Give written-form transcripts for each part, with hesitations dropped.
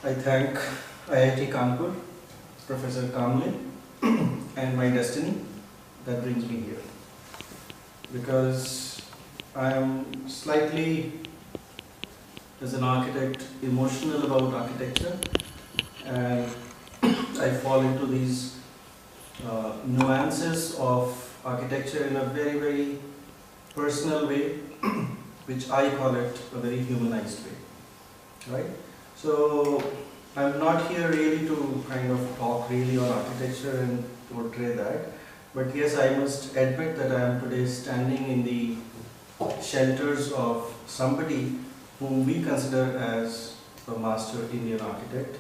I thank IIT Kanpur, Professor Kamle, and my destiny that brings me here. Because I am slightly, as an architect, emotional about architecture, and I fall into these nuances of architecture in a very, very personal way, which I call it a very humanized way, right? So I'm not here really to kind of talk really on architecture and portray that, but yes, I must admit that I am today standing in the shelters of somebody whom we consider as a master Indian architect,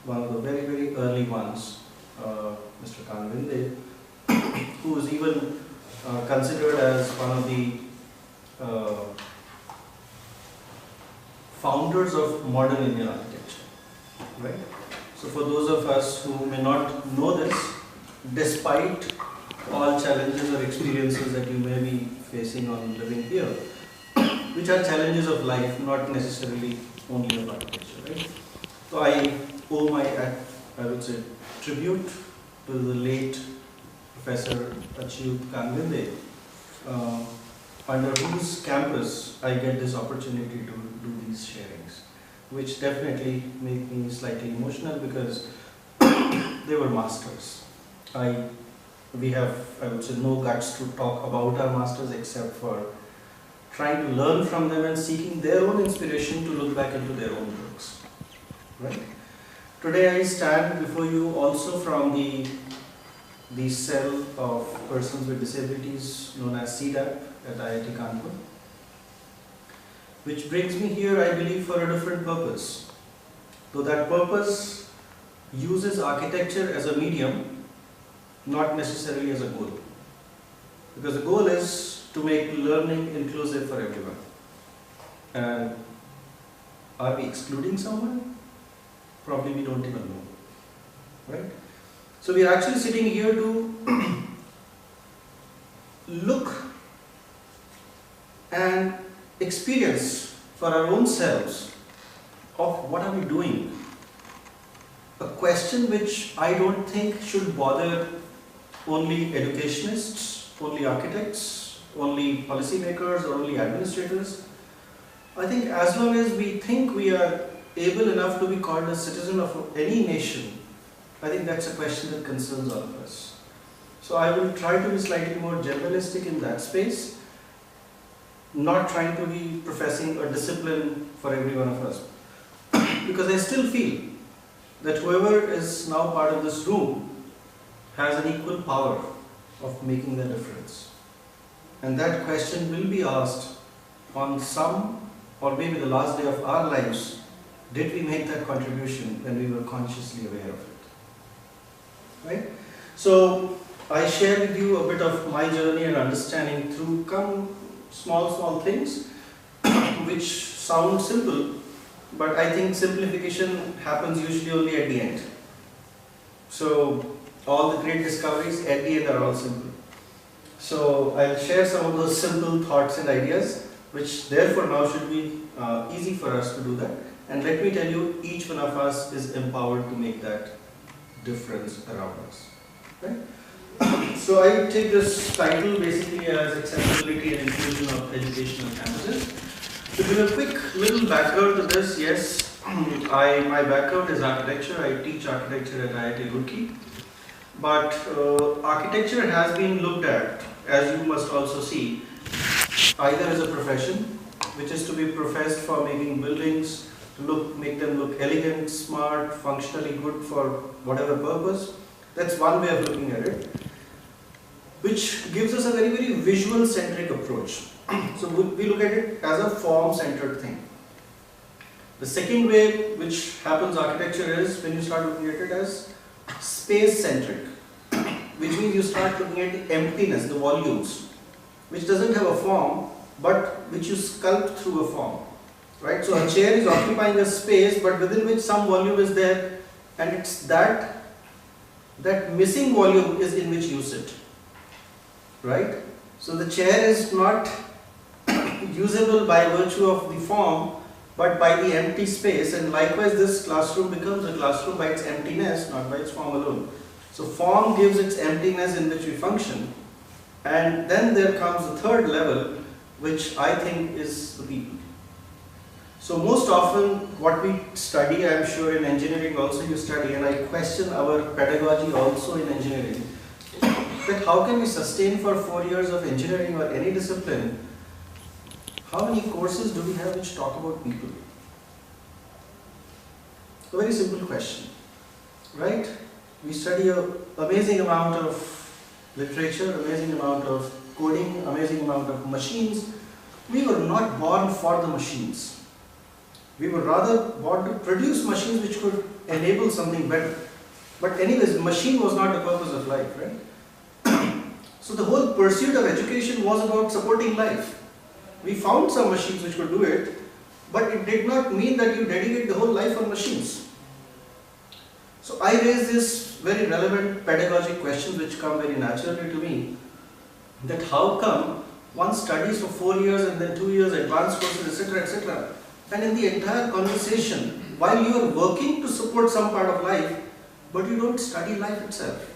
one of the very, very early ones, Mr. Kanvinde, who is even considered as one of the founders of modern Indian architecture, right? So for those of us who may not know this, despite all challenges or experiences that you may be facing on living here, which are challenges of life, not necessarily only of architecture, right? So I owe my, I would say, tribute to the late Professor Achyut Kanvinde, under whose campus I get this opportunity to do these sharings, which definitely make me slightly emotional because they were masters. We have, I would say, no guts to talk about our masters except for trying to learn from them and seeking their own inspiration to look back into their own works, right? Today I stand before you also from the cell of persons with disabilities known as CDAP at IIT Kanpur, which brings me here, I believe, for a different purpose. Though that purpose uses architecture as a medium, not necessarily as a goal. Because the goal is to make learning inclusive for everyone. And are we excluding someone? Probably we don't even know, right? So we are actually sitting here to look and experience for our own selves of what are we doing. A question which I don't think should bother only educationists, only architects, only policymakers, or only administrators. I think as long as we think we are able enough to be called a citizen of any nation, I think that's a question that concerns all of us. So I will try to be slightly more generalistic in that space, not trying to be professing a discipline for every one of us. Because I still feel that whoever is now part of this room has an equal power of making the difference. And that question will be asked on some, or maybe the last day of our lives, did we make that contribution when we were consciously aware of it? Right? So I share with you a bit of my journey and understanding through small things which sound simple, but I think simplification happens usually only at the end. So all the great discoveries at the end are all simple. So I'll share some of those simple thoughts and ideas, which therefore now should be easy for us to do that. And let me tell you, each one of us is empowered to make that difference around us. Right? So I take this title basically as accessibility and inclusion of educational campuses. To give a quick little background to this, yes, my background is architecture. I teach architecture at IIT Roorkee. But architecture has been looked at, as you must also see, either as a profession, which is to be professed for making buildings make them look elegant, smart, functionally good for whatever purpose. That's one way of looking at it, which gives us a very, very visual-centric approach. So we look at it as a form-centered thing. The second way which happens architecture is when you start looking at it as space-centric, which means you start looking at the emptiness, the volumes, which doesn't have a form, but which you sculpt through a form. Right? So a chair is occupying a space, but within which some volume is there, and it's that missing volume is in which you sit. Right? So the chair is not usable by virtue of the form, but by the empty space, and likewise this classroom becomes a classroom by its emptiness, not by its form alone. So form gives its emptiness in which we function, and then there comes the third level, which I think is the people. So most often what we study, I am sure in engineering also you study, and I question our pedagogy also in engineering, that how can we sustain for 4 years of engineering or any discipline? How many courses do we have which talk about people? A very simple question, right? We study an amazing amount of literature, amazing amount of coding, amazing amount of machines. We were not born for the machines. We were rather born to produce machines which could enable something better. But anyways, machine was not the purpose of life, right? So the whole pursuit of education was about supporting life. We found some machines which could do it, but it did not mean that you dedicate the whole life on machines. So I raise this very relevant pedagogic questions which come very naturally to me, that how come one studies for 4 years and then 2 years advanced courses, etc., etc., and in the entire conversation, while you are working to support some part of life, but you don't study life itself.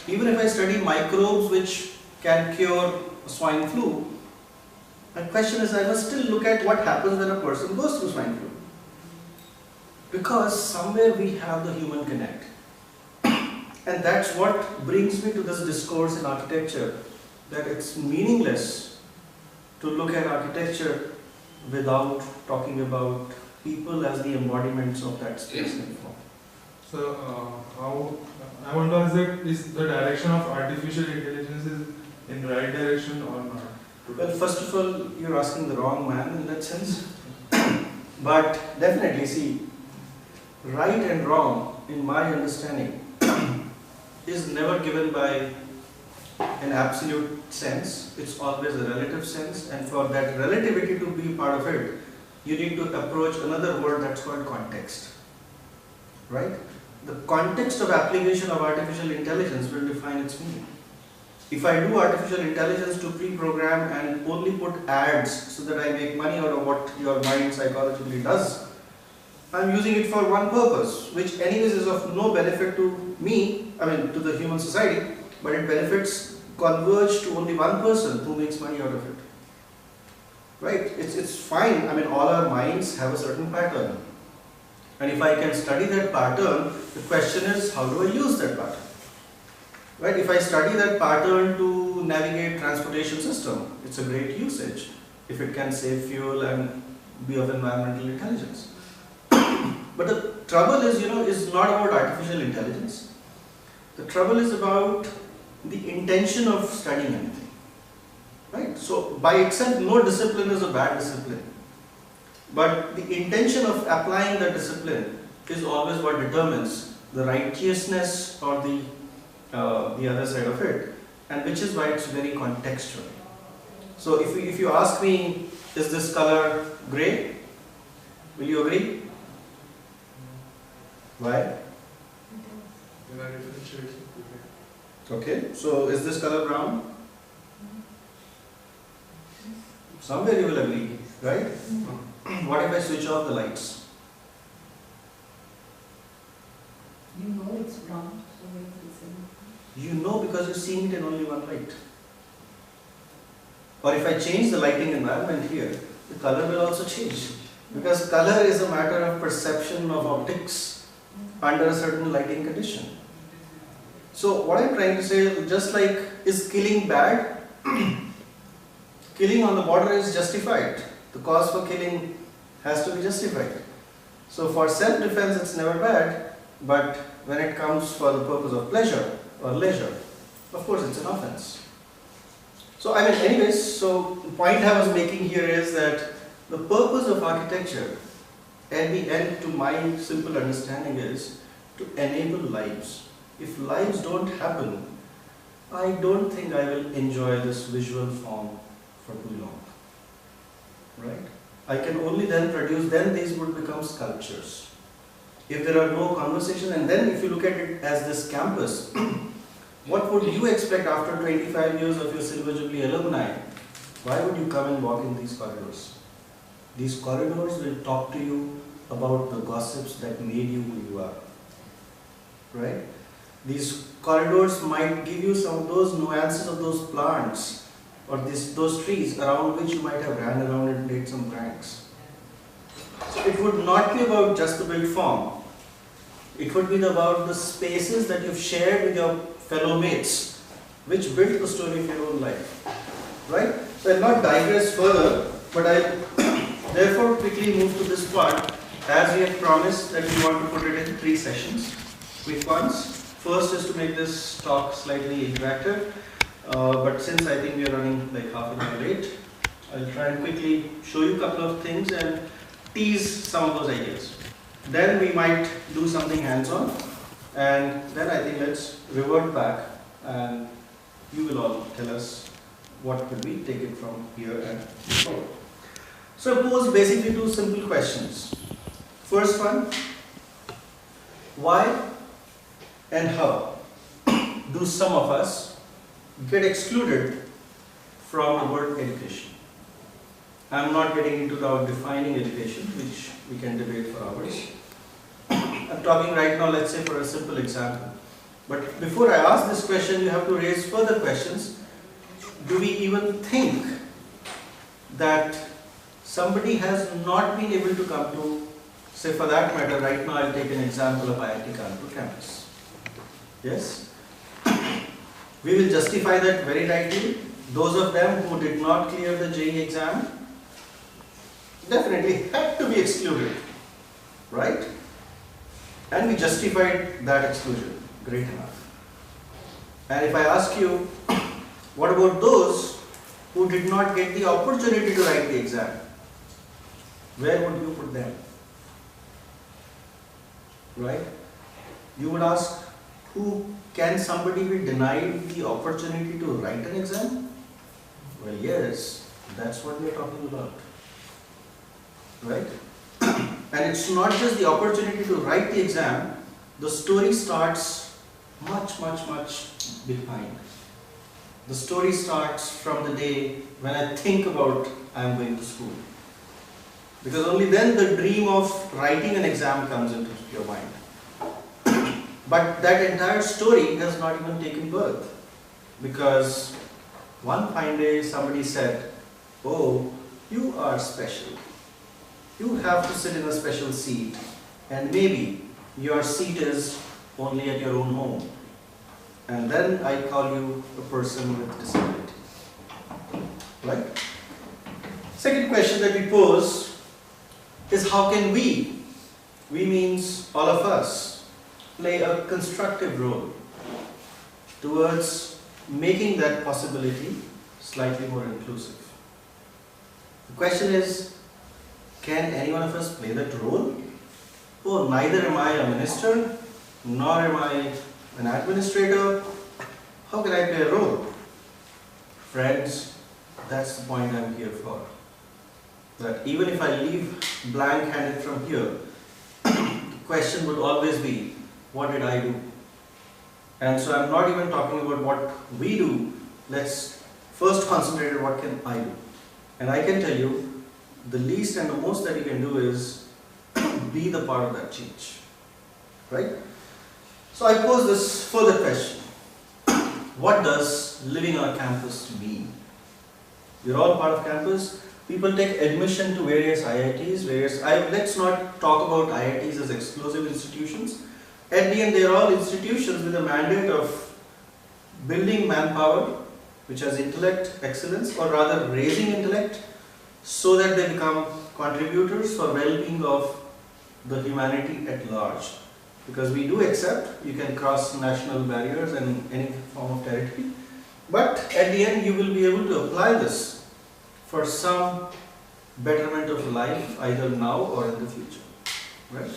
Even if I study microbes which can cure swine flu, my question is, I must still look at what happens when a person goes through swine flu. Because somewhere we have the human connect. And that's what brings me to this discourse in architecture, that it's meaningless to look at architecture without talking about people as the embodiments of that space and form. So, how I want to ask that, is the direction of artificial intelligence is in the right direction or not? Well, first of all, you're asking the wrong man in that sense. But definitely, see, right and wrong, in my understanding, is never given by an absolute sense. It's always a relative sense, and for that relativity to be part of it, you need to approach another word that's called context. Right? The context of application of artificial intelligence will define its meaning. If I do artificial intelligence to pre-program and only put ads so that I make money out of what your mind psychologically does, I'm using it for one purpose, which anyways is of no benefit to me, to the human society, but it benefits converge to only one person who makes money out of it. Right? It's fine. All our minds have a certain pattern. And if I can study that pattern, the question is, how do I use that pattern? Right? If I study that pattern to navigate transportation system, it's a great usage if it can save fuel and be of environmental intelligence. But the trouble is not about artificial intelligence. The trouble is about the intention of studying anything. Right? So by itself, no discipline is a bad discipline. But the intention of applying the discipline is always what determines the righteousness or the other side of it, and which is why it's very contextual. So if you ask me, is this color grey? Will you agree? Why? Okay, so is this color brown? Somewhere you will agree, right? What if I switch off the lights? You know it's brown, so why is it saying? You know, because you're seeing it in only one light. Or if I change the lighting environment here, the color will also change. Because color is a matter of perception of optics under a certain lighting condition. So what I'm trying to say, just like, is killing bad? Killing on the border is justified. The cause for killing has to be justified. So for self-defense it's never bad, but when it comes for the purpose of pleasure or leisure, of course it's an offense. So anyways, so the point I was making here is that the purpose of architecture, at the end, to my simple understanding, is to enable lives. If lives don't happen, I don't think I will enjoy this visual form for too long. Right? I can only then produce, then these would become sculptures. If there are no conversation, and then if you look at it as this campus, what would you expect after 25 years of your Silver Jubilee alumni? Why would you come and walk in these corridors? These corridors will talk to you about the gossips that made you who you are. Right? These corridors might give you some of those nuances of those plants or those trees around which you might have ran around and played some pranks. So it would not be about just the built form. It would be about the spaces that you've shared with your fellow mates, which built the story of your own life. Right? So I'll not digress further, but I'll therefore quickly move to this part, as we have promised that we want to put it in 3 sessions, quick ones. First is to make this talk slightly interactive, but since I think we are running like half an hour late, I'll try and quickly show you a couple of things and tease some of those ideas. Then we might do something hands-on, and then I think let's revert back and you will all tell us what could we take it from here and forward. So I pose basically 2 simple questions. First one, why and how do some of us get excluded from the word education? I'm not getting into now defining education, which we can debate for hours. I'm talking right now, let's say, for a simple example. But before I ask this question, you have to raise further questions. Do we even think that somebody has not been able to come to, say for that matter, right now I'll take an example of IIT Kanpur campus. Yes? We will justify that very rightly. Those of them who did not clear the JEE exam definitely had to be excluded, right? And we justified that exclusion. Great enough. And if I ask you, what about those who did not get the opportunity to write the exam? Where would you put them? Right? You would ask, can somebody be denied the opportunity to write an exam? Well, yes, that's what we're talking about. Right? And it's not just the opportunity to write the exam, the story starts much behind. The story starts from the day when I think about I'm going to school. Because only then the dream of writing an exam comes into your mind. But that entire story has not even taken birth. Because one fine day somebody said, oh, you are special. You have to sit in a special seat, and maybe your seat is only at your own home. And then I call you a person with disability. Right? Second question that we pose is, how can we means all of us, play a constructive role towards making that possibility slightly more inclusive? The question is, can any one of us play that role? Oh, neither am I a minister, nor am I an administrator. How can I play a role? Friends, that's the point I'm here for. That even if I leave blank-handed from here, the question would always be, what did I do? And so I'm not even talking about what we do. Let's first concentrate on what can I do. And I can tell you, the least and the most that you can do is be the part of that change. Right? So I pose this further question. What does living on campus mean? We're all part of campus. People take admission to various IITs, let's not talk about IITs as exclusive institutions. At the end, they are all institutions with a mandate of building manpower, which has intellect excellence, or rather raising intellect, so that they become contributors for well-being of the humanity at large. Because we do accept you can cross national barriers and any form of territory, but at the end you will be able to apply this for some betterment of life, either now or in the future. Right?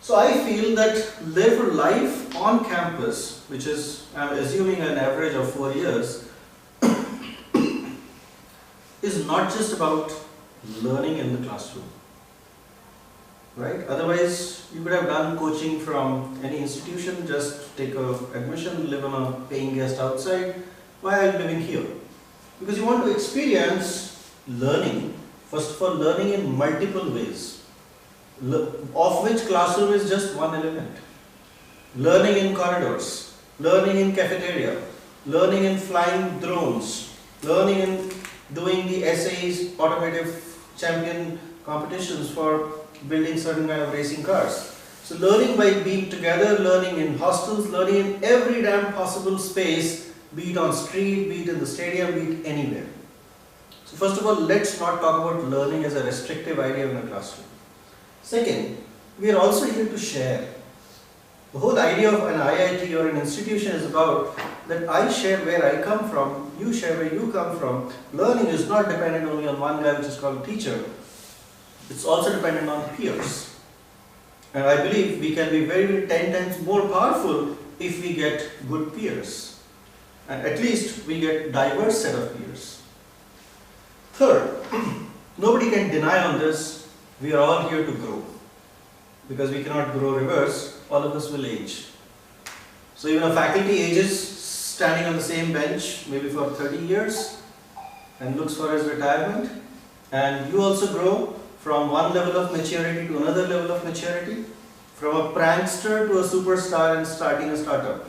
So I feel that therefore life on campus, which is, I'm assuming, an average of 4 years, is not just about learning in the classroom. Right? Otherwise, you could have done coaching from any institution, just take a admission, live on a paying guest outside. Why are you living here? Because you want to experience learning, first of all, learning in multiple ways, of which classroom is just one element. Learning in corridors, learning in cafeteria, learning in flying drones, learning in doing the essays, automotive champion competitions for building certain kind of racing cars. So learning by being together, learning in hostels, learning in every damn possible space, be it on street, be it in the stadium, be it anywhere. So first of all, let's not talk about learning as a restrictive idea in a classroom. Second, we are also here to share. The whole idea of an IIT or an institution is about that I share where I come from, you share where you come from. Learning is not dependent only on one guy which is called teacher. It's also dependent on peers. And I believe we can be very 10 times more powerful if we get good peers. And at least we get diverse set of peers. Third, nobody can deny on this, we are all here to grow. Because we cannot grow reverse, all of us will age. So even a faculty ages standing on the same bench maybe for 30 years and looks for his retirement. And you also grow from one level of maturity to another level of maturity, from a prankster to a superstar and starting a startup.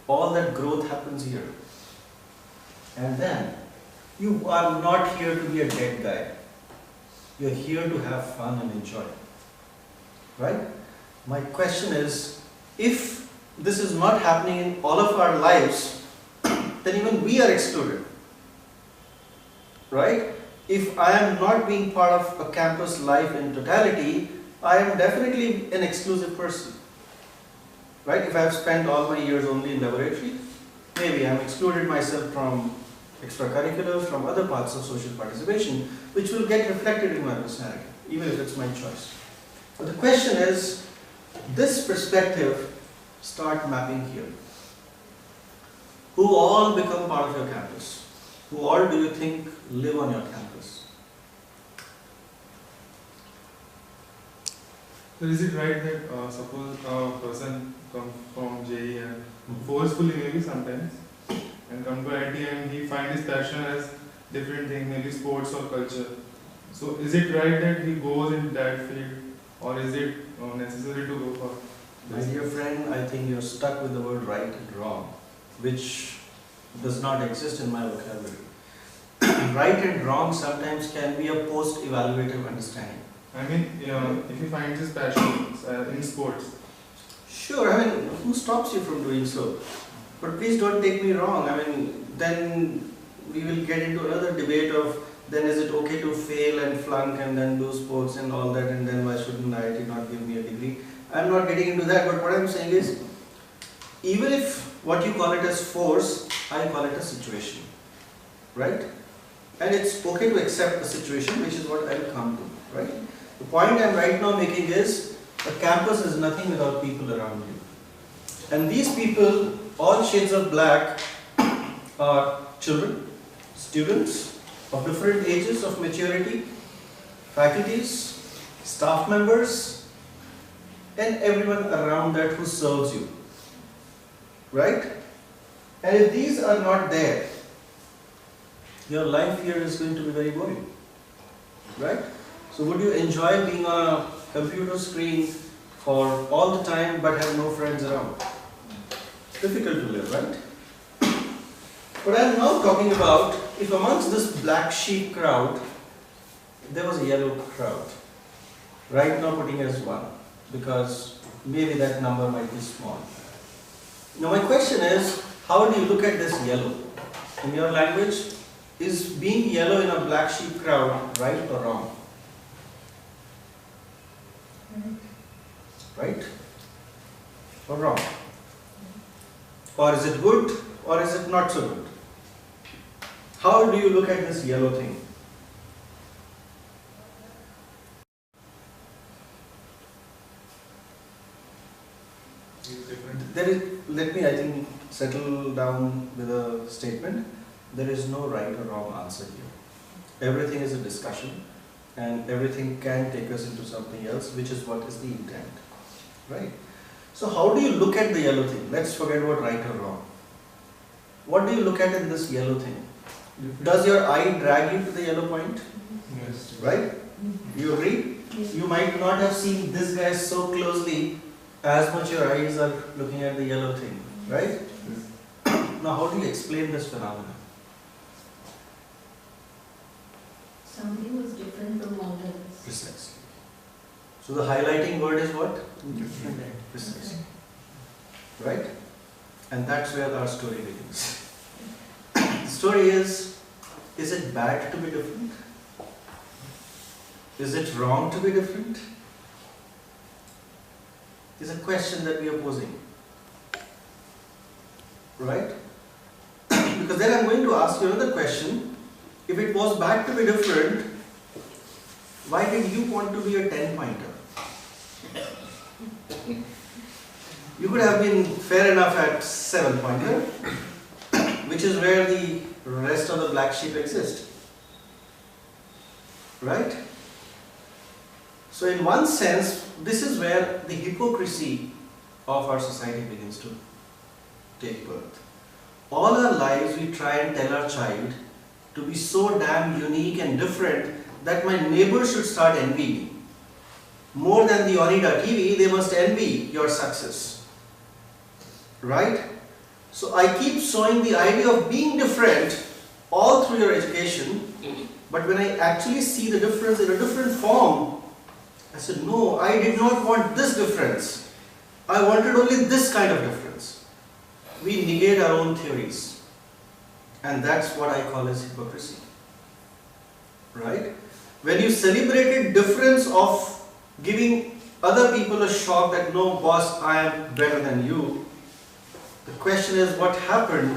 All that growth happens here. And then, you are not here to be a dead guy. You are here to have fun and enjoy. Right? My question is, if this is not happening in all of our lives, then even we are excluded. Right? If I am not being part of a campus life in totality, I am definitely an exclusive person. Right? If I have spent all my years only in laboratory, maybe I am excluded myself from extracurriculars, from other parts of social participation, which will get reflected in my personality, even if it's my choice. But the question is, this perspective start mapping here. Who all become part of your campus? Who all do you think live on your campus? So is it right that suppose a person comes from JE and forcefully maybe sometimes and come to IIT and he finds his passion as different thing, maybe sports or culture. So is it right that he goes in that field, or is it necessary to go for My dear friend, I think you're stuck with the word right and wrong, which does not exist in my vocabulary. Right and wrong sometimes can be a post-evaluative understanding. I mean, if he finds his passion in sports. Sure, I mean, who stops you from doing so? But please don't take me wrong. I mean, then we will get into another debate of then is it okay to fail and flunk and then do sports and all that, and then why shouldn't IIT not give me a degree? I'm not getting into that, but what I'm saying is, even if what you call it as force, I call it a situation, right? And it's okay to accept the situation, which is what I'll come to, right? The point I'm right now making is, a campus is nothing without people around you. And these people, all shades of black, are children, students of different ages of maturity, faculties, staff members, and everyone around that who serves you, right? And if these are not there, your life here is going to be very boring, right? So would you enjoy being on a computer screen for all the time but have no friends around? Difficult to live, right? But I am now talking about, if amongst this black sheep crowd, there was a yellow crowd, right now putting as one, because maybe that number might be small. Now my question is, how do you look at this yellow? In your language, is being yellow in a black sheep crowd right or wrong? Right or wrong? Or is it good or is it not so good? How do you look at this yellow thing? There is, let me, I think, settle down with a statement. There is no right or wrong answer here. Everything is a discussion, and everything can take us into something else, which is what is the intent, right? So how do you look at the yellow thing? Let's forget about right or wrong. What do you look at in this yellow thing? Does your eye drag you to the yellow point? Yes. Right? You agree? You might not have seen this guy so closely as much your eyes are looking at the yellow thing, right? Now how do you explain this phenomenon? Something was different from all others. Precisely. So the highlighting word is what? Different. Precisely. Right? And that's where our story begins. The story is it bad to be different? Is it wrong to be different? Is a question that we are posing. Right? Because then I'm going to ask you another question. If it was bad to be different, why did you want to be a 10-pointer? You could have been fair enough at 7-pointer, which is where the rest of the black sheep exist. Right? So in one sense, this is where the hypocrisy of our society begins to take birth. All our lives we try and tell our child to be so damn unique and different that my neighbor should start envying. More than the Onida TV, they must envy your success. Right? So I keep showing the idea of being different all through your education, but when I actually see the difference in a different form, I said, no, I did not want this difference. I wanted only this kind of difference. We negate our own theories. And that's what I call as hypocrisy. Right? When you celebrated difference of giving other people a shock that no boss, I am better than you, the question is what happened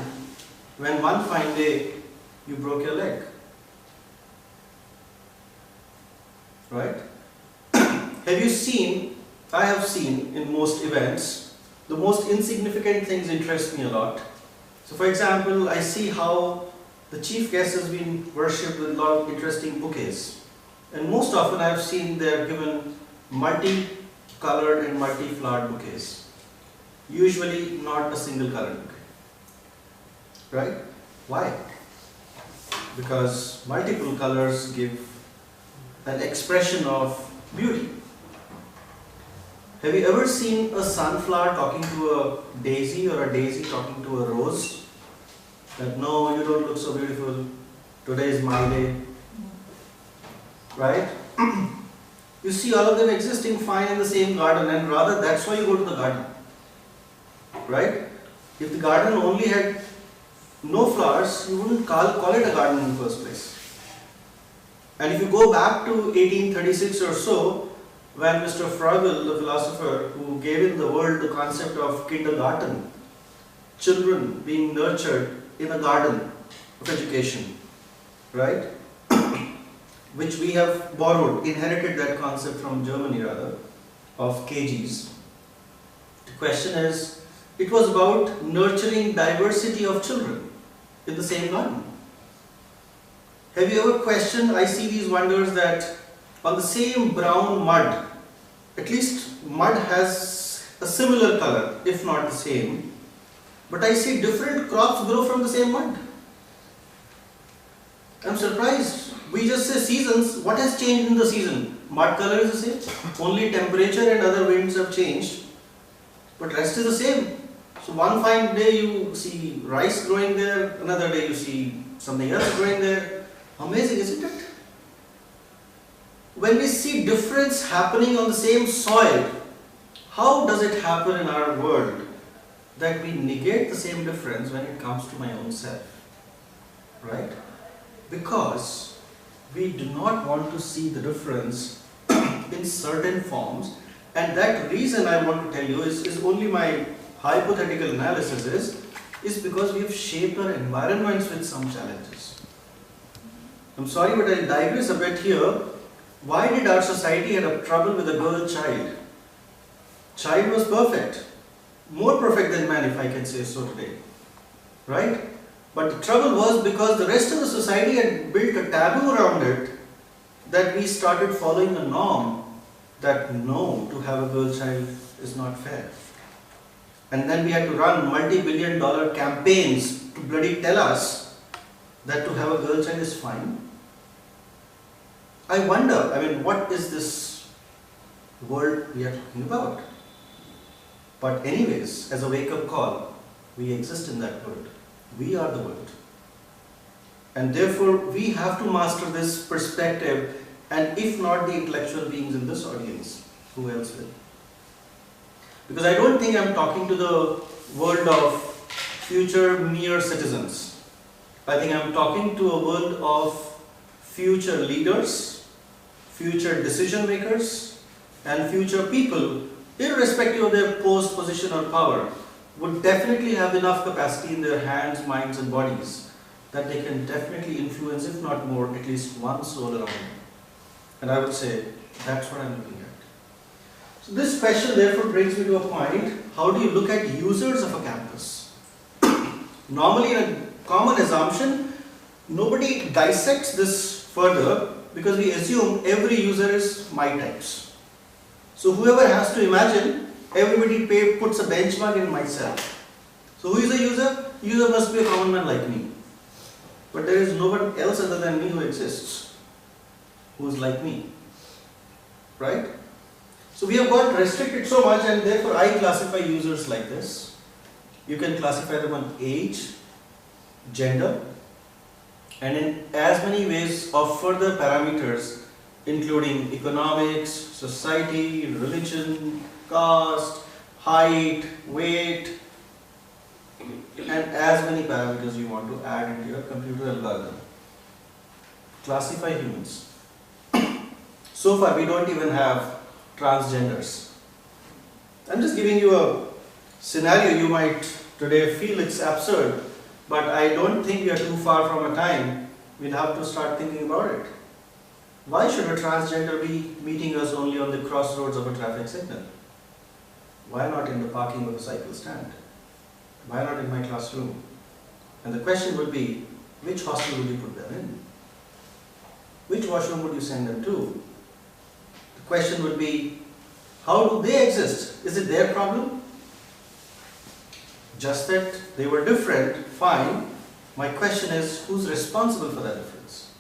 when one fine day you broke your leg? Right? Have you seen, I have seen in most events, the most insignificant things interest me a lot. So for example, I see how the chief guest has been worshipped with a lot of interesting bouquets. And most often I have seen they are given multi-colored and multi-flowered bouquets. Usually not a single colored bouquet. Right? Why? Because multiple colors give an expression of beauty. Have you ever seen a sunflower talking to a daisy or a daisy talking to a rose? That no, you don't look so beautiful. Today is my day. Right? You see all of them existing fine in the same garden, and rather that's why you go to the garden. Right? If the garden only had no flowers, you wouldn't call it a garden in the first place. And if you go back to 1836 or so, when Mr. Frobel, the philosopher who gave in the world the concept of kindergarten, children being nurtured in a garden of education, right? Which we have borrowed, inherited that concept from Germany rather, of KGs. The question is, it was about nurturing diversity of children in the same garden. Have you ever questioned, I see these wonders that on the same brown mud, at least mud has a similar color, if not the same, but I see different crops grow from the same mud. I'm surprised. We just say seasons. What has changed in the season? Mud color is the same. Only temperature and other winds have changed, but rest is the same. So one fine day you see rice growing there, another day you see something else growing there. Amazing, isn't it? When we see difference happening on the same soil, how does it happen in our world that we negate the same difference when it comes to my own self? Right? Because we do not want to see the difference in certain forms, and that reason I want to tell you is only my hypothetical analysis is because we have shaped our environments with some challenges. I'm sorry, but I'll digress a bit here. Why did our society have trouble with a girl child? Child was perfect. More perfect than man, if I can say so today. Right? But the trouble was because the rest of the society had built a taboo around it, that we started following a norm that no, to have a girl child is not fair. And then we had to run multi-billion-dollar campaigns to bloody tell us that to have a girl child is fine? I wonder, what is this world we are talking about? But anyways, as a wake-up call, we exist in that world. We are the world. And therefore, we have to master this perspective, and if not the intellectual beings in this audience, who else will? Because I don't think I'm talking to the world of future mere citizens. I think I'm talking to a world of future leaders, future decision makers, and future people, irrespective of their post, position or power, would definitely have enough capacity in their hands, minds and bodies that they can definitely influence, if not more, at least one soul around them. And I would say, that's what I'm looking at. So this question therefore brings me to a point, how do you look at users of a campus? Normally in a common assumption, nobody dissects this further because we assume every user is my types. So whoever has to imagine, everybody puts a benchmark in myself. So who is a user? User must be a common man like me. But there is no one else other than me who exists, who is like me. Right? So we have got restricted so much, and therefore I classify users like this. You can classify them on age, gender, and in as many ways of further parameters, including economics, society, religion, caste, height, weight, and as many parameters you want to add into your computer algorithm. Classify humans. So far we don't even have transgenders. I'm just giving you a scenario. You might today feel it's absurd, but I don't think we are too far from a time we'll have to start thinking about it. Why should a transgender be meeting us only on the crossroads of a traffic signal? Why not in the parking of a cycle stand? Why not in my classroom? And the question would be, which hostel would you put them in? Which washroom would you send them to? The question would be, how do they exist? Is it their problem? Just that they were different, fine. My question is, who's responsible for that difference?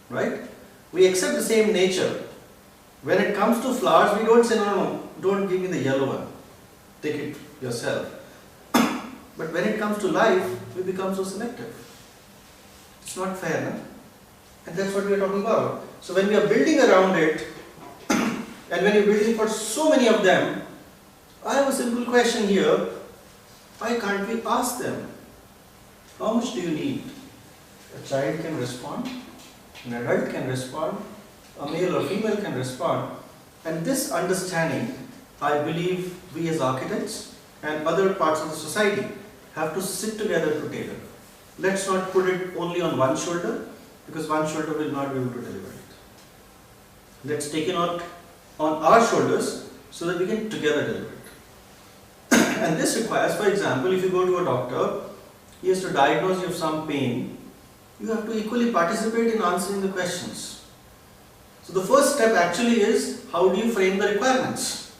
Right? We accept the same nature. When it comes to flowers, we don't say, no, don't give me the yellow one. Take it yourself. But when it comes to life, we become so selective. It's not fair, no? And that's what we are talking about. So when we are building around it, and when you're building for so many of them, I have a simple question here. Why can't we ask them? How much do you need? A child can respond, an adult can respond, a male or female can respond. And this understanding, I believe we as architects and other parts of the society have to sit together to tailor. Let's not put it only on one shoulder, because one shoulder will not be able to deliver it. Let's take it on our shoulders so that we can together deliver it. And this requires, for example, if you go to a doctor, he has to diagnose you of some pain, you have to equally participate in answering the questions. So the first step actually is, how do you frame the requirements?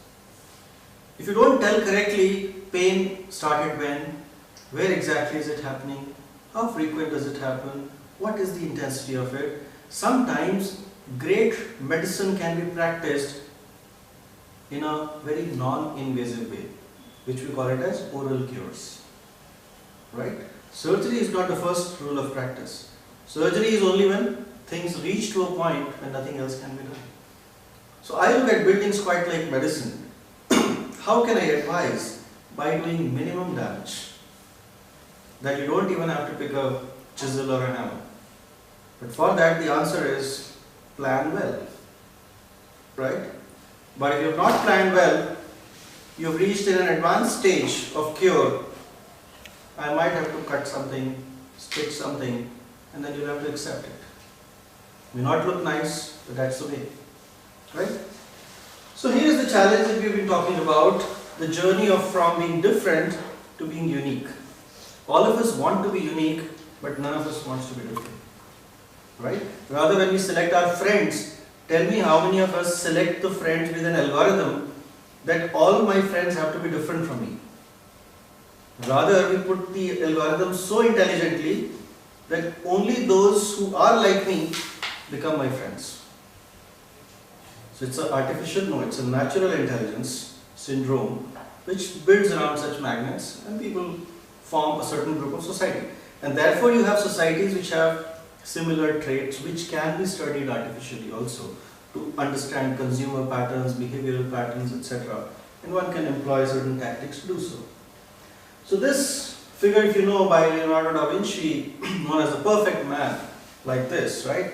If you don't tell correctly, pain started when, where exactly is it happening, how frequent does it happen, what is the intensity of it? Sometimes great medicine can be practiced in a very non-invasive way, which we call it as oral cures. Right? Surgery is not the first rule of practice. Surgery is only when things reach to a point when nothing else can be done. So I look at buildings quite like medicine. How can I advise? By doing minimum damage. That you don't even have to pick a chisel or a hammer. But for that the answer is plan well. Right? But if you have not planned well, you have reached in an advanced stage of cure, I might have to cut something, stitch something, and then you'll have to accept it. May not look nice, but that's the way. Right? So here is the challenge that we've been talking about, the journey of from being different to being unique. All of us want to be unique, but none of us wants to be different. Right? Rather, when we select our friends, tell me how many of us select the friends with an algorithm that all my friends have to be different from me. Rather, we put the algorithm so intelligently that only those who are like me become my friends. So it's an artificial, no, it's a natural intelligence syndrome which builds around such magnets, and people form a certain group of society. And therefore you have societies which have similar traits which can be studied artificially also to understand consumer patterns, behavioral patterns, etc. And one can employ certain tactics to do so. So this figure, if you know, by Leonardo da Vinci, known as the perfect man, like this, right,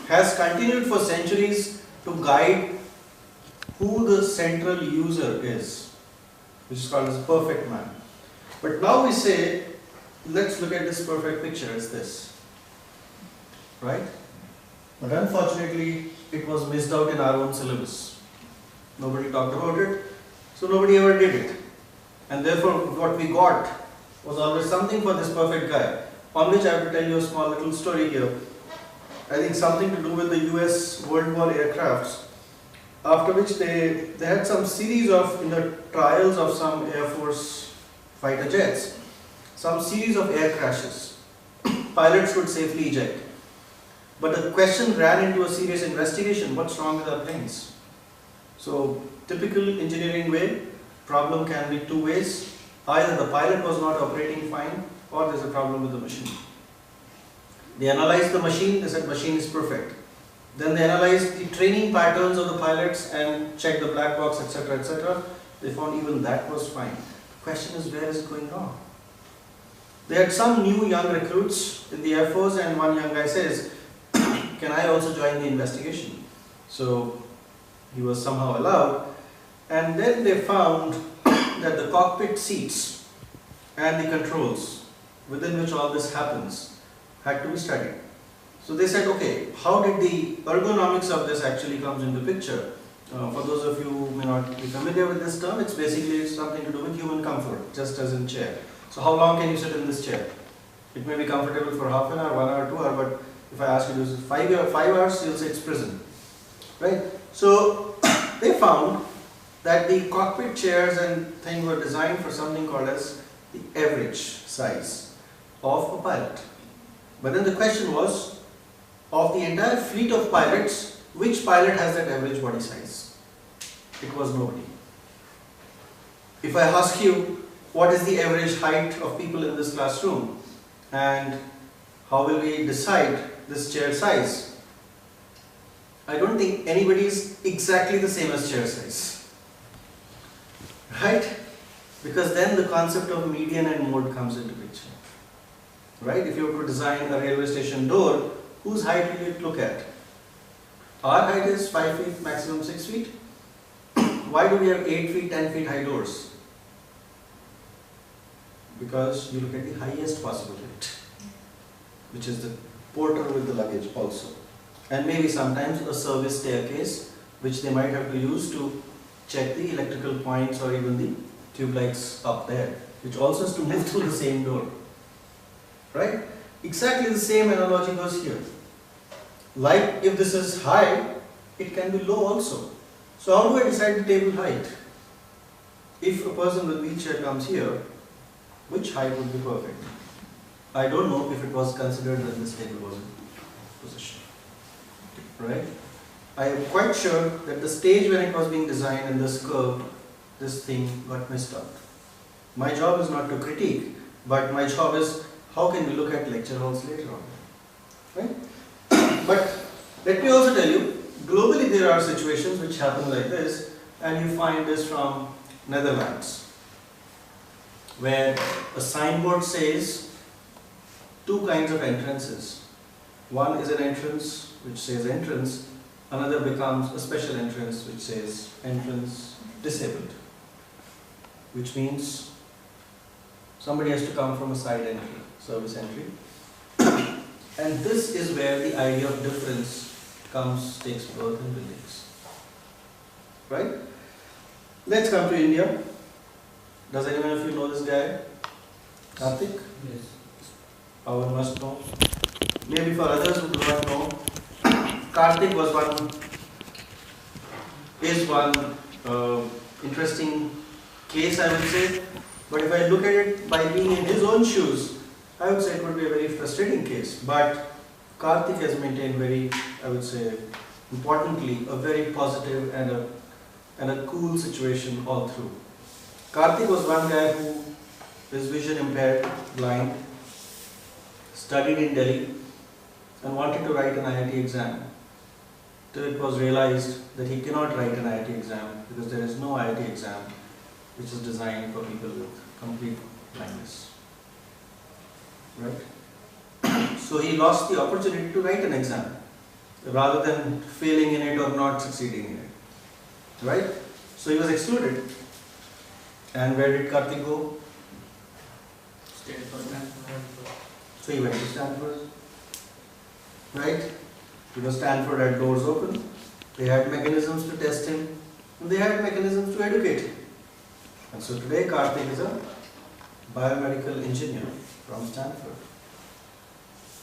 has continued for centuries to guide who the central user is, which is called as the perfect man. But now we say, let's look at this perfect picture as this, right? But unfortunately, it was missed out in our own syllabus. Nobody talked about it, so nobody ever did it. And therefore, what we got was always something for this perfect guy, on which I have to tell you a small little story here. I think something to do with the US World War aircrafts, after which they had some series of, in the trials of some Air Force fighter jets, some series of air crashes. Pilots could safely eject. But the question ran into a serious investigation, what's wrong with our planes? So, typical engineering way, problem can be two ways. Either the pilot was not operating fine, or there's a problem with the machine. They analyzed the machine, they said machine is perfect. Then they analyzed the training patterns of the pilots and checked the black box, etc., etc. They found even that was fine. The question is, where is it going wrong? They had some new young recruits in the Air Force, and one young guy says, can I also join the investigation? So he was somehow allowed, and then they found that the cockpit seats and the controls within which all this happens had to be studied. So they said, okay, how did the ergonomics of this actually comes into picture? For those of you who may not be familiar with this term, it's basically something to do with human comfort, just as in chair. So how long can you sit in this chair? It may be comfortable for half an hour, 1 hour, 2 hours, but if I ask you to do 5 hours, you'll say it's prison, right? So they found that the cockpit chairs and things were designed for something called as the average size of a pilot. But then the question was, of the entire fleet of pilots, which pilot has that average body size? It was nobody. If I ask you, what is the average height of people in this classroom, and how will we decide this chair size? I don't think anybody is exactly the same as chair size, right? Because then the concept of median and mode comes into picture, right? If you were to design a railway station door, whose height will you look at? Our height is 5 feet, maximum 6 feet. Why do we have 8 feet, 10 feet high doors? Because you look at the highest possible height, which is the porter with the luggage also. And maybe sometimes a service staircase, which they might have to use to check the electrical points or even the tube lights up there, which also has to move through the same door, right? Exactly the same analogy goes here. Like if this is high, it can be low also. So how do I decide the table height? If a person with wheelchair comes here, which height would be perfect? I don't know if it was considered when this table was in position, right? I am quite sure that the stage when it was being designed and this curve, this thing got missed out. My job is not to critique, but my job is how can we look at lecture halls later on, right? But let me also tell you, globally there are situations which happen like this, and you find this from Netherlands, where a signboard says two kinds of entrances. One is an entrance which says entrance, another becomes a special entrance which says entrance disabled, which means somebody has to come from a side entry, service entry. And this is where the idea of difference takes birth in buildings, right? Let's come to India. Does anyone of you know this guy? Karthik? Yes. Our must know. Maybe for others who do not know, Karthik is one interesting case, I would say. But if I look at it by being in his own shoes, I would say it would be a very frustrating case, but Karthik has maintained very, I would say, importantly, a very positive and a cool situation all through. Karthik was one guy who is vision impaired, blind, studied in Delhi and wanted to write an IIT exam. Till it was realized that he cannot write an IIT exam because there is no IIT exam which is designed for people with complete blindness. Right? So he lost the opportunity to write an exam rather than failing in it or not succeeding in it. Right? So he was excluded. And where did Karthik go? So he went to Stanford. Right? Because Stanford had doors open. They had mechanisms to test him. And they had mechanisms to educate him. And so today Karthik is a biomedical engineer from Stanford.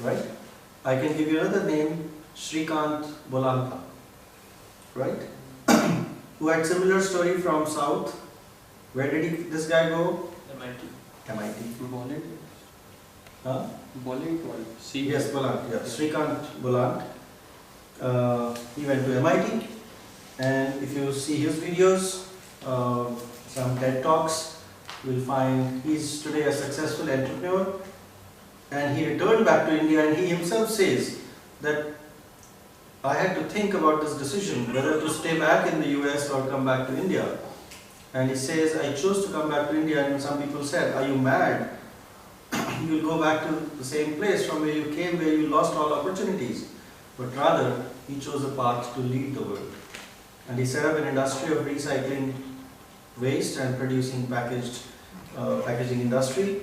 Right? I can give you another name, Shrikant Bolanka. Right? Who had similar story from South. Where did this guy go? MIT. MIT. Bolland. Huh? Bolland. Yes, Bolant. Yeah. Shrikant Bolant. He went to MIT, and if you see his videos, some TED Talks, you will find he's today a successful entrepreneur. And he returned back to India, and he himself says that I had to think about this decision whether to stay back in the US or come back to India. And he says, I chose to come back to India, and some people said, are you mad? You will go back to the same place from where you came, where you lost all opportunities. But rather, he chose a path to lead the world. And he set up an industry of recycling waste and producing packaging industry,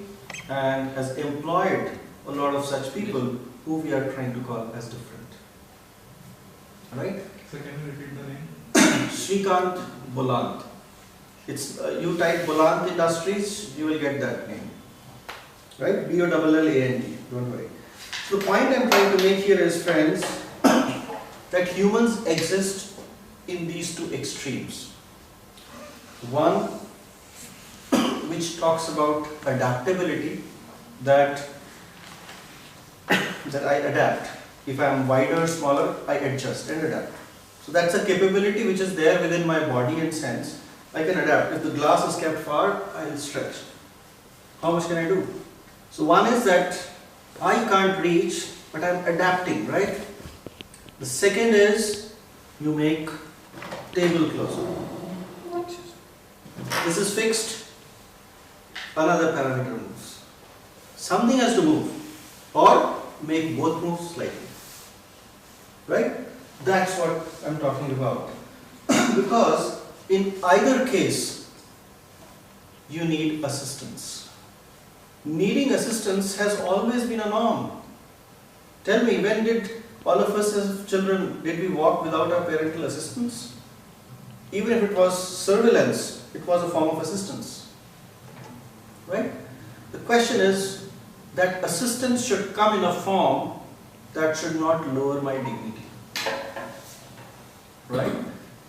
and has employed a lot of such people who we are trying to call as different. Right? So can you repeat the name? Shrikant Bolant. It's you type Bolant Industries, you will get that name. Right? B-O-L-L-A-N-T. Don't worry. So the point I'm trying to make here is, friends, that humans exist in these two extremes. One which talks about adaptability, that I adapt. If I am wider, smaller, I adjust and adapt. So that's a capability which is there within my body and sense. I can adapt. If the glass is kept far, I will stretch. How much can I do? So one is that I can't reach, but I am adapting, right? The second is you make table closer. This is fixed, another parameter moves. Something has to move, or make both move slightly. Right? That's what I'm talking about. Because in either case, you need assistance. Needing assistance has always been a norm. Tell me, when did all of us as children, did we walk without our parental assistance? Even if it was surveillance, it was a form of assistance. Right? The question is that assistance should come in a form that should not lower my dignity. Right?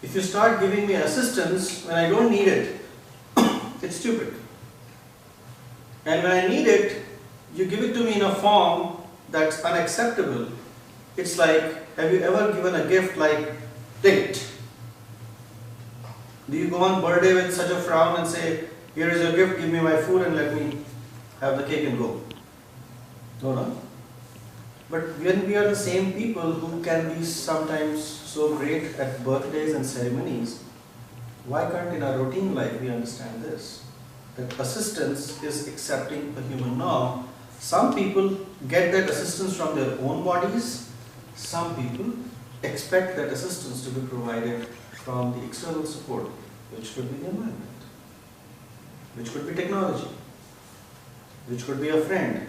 If you start giving me assistance when I don't need it, it's stupid. And when I need it, you give it to me in a form that's unacceptable. It's like, have you ever given a gift like, take it? Do you go on birthday with such a frown and say, here is your gift, give me my food and let me have the cake and go? No, no. But when we are the same people who can be sometimes so great at birthdays and ceremonies, why can't in our routine life we understand this? That assistance is accepting a human norm. Some people get that assistance from their own bodies. Some people expect that assistance to be provided from the external support, which could be the environment, which could be technology, which could be a friend.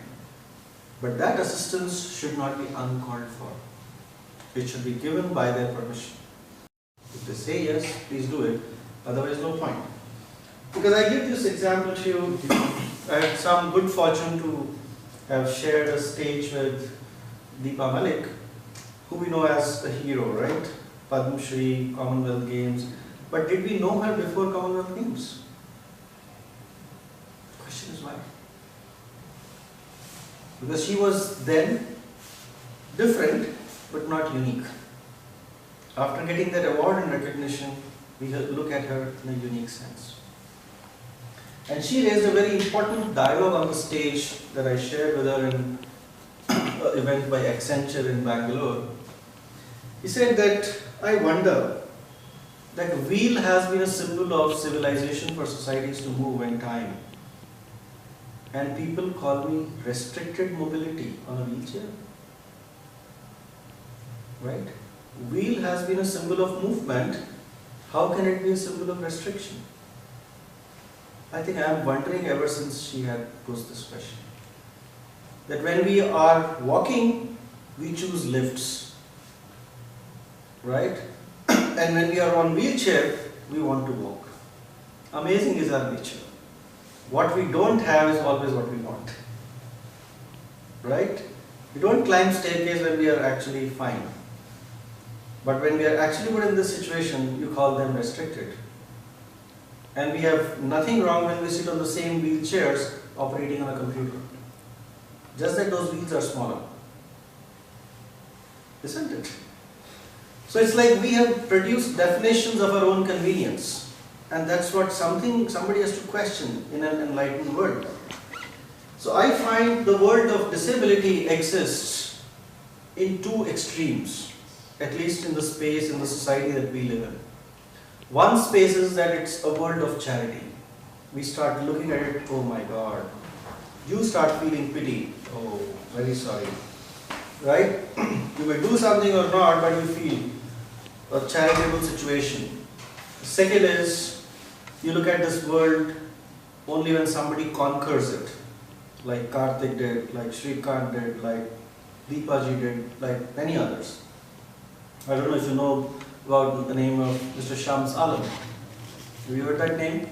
But that assistance should not be uncalled for. It should be given by their permission. If they say yes, please do it. Otherwise, no point. Because I give this example to you, I had some good fortune to have shared a stage with Deepa Malik, who we know as a hero, right? Padma Shri, Commonwealth Games. But did we know her before Commonwealth Games? The question is why? Because she was then different but not unique. After getting that award and recognition, we look at her in a unique sense. And she raised a very important dialogue on the stage that I shared with her in an event by Accenture in Bangalore. He said that, I wonder that wheel has been a symbol of civilization for societies to move in time. And people call me restricted mobility on a wheelchair. Right? Wheel has been a symbol of movement. How can it be a symbol of restriction? I think I am wondering ever since she had posed this question. That when we are walking, we choose lifts. Right? And when we are on wheelchair, we want to walk. Amazing is our nature. What we don't have is always what we want. Right? We don't climb staircase when we are actually fine. But when we are actually put in this situation, you call them restricted. And we have nothing wrong when we sit on the same wheelchairs operating on a computer. Just that those wheels are smaller. Isn't it? So it's like we have produced definitions of our own convenience. And that's what somebody has to question in an enlightened world. So I find the world of disability exists in two extremes, at least in the space, in the society that we live in. One space is that it's a world of charity. We start looking at it, oh my God. You start feeling pity, oh, very sorry. Right? You may do something or not, but you feel a charitable situation. The second is, you look at this world only when somebody conquers it. Like Karthik did, like Shrikant did, like Deepaji did, like many others. I don't know if you know about the name of Mr. Shams Alam. Have you heard that name?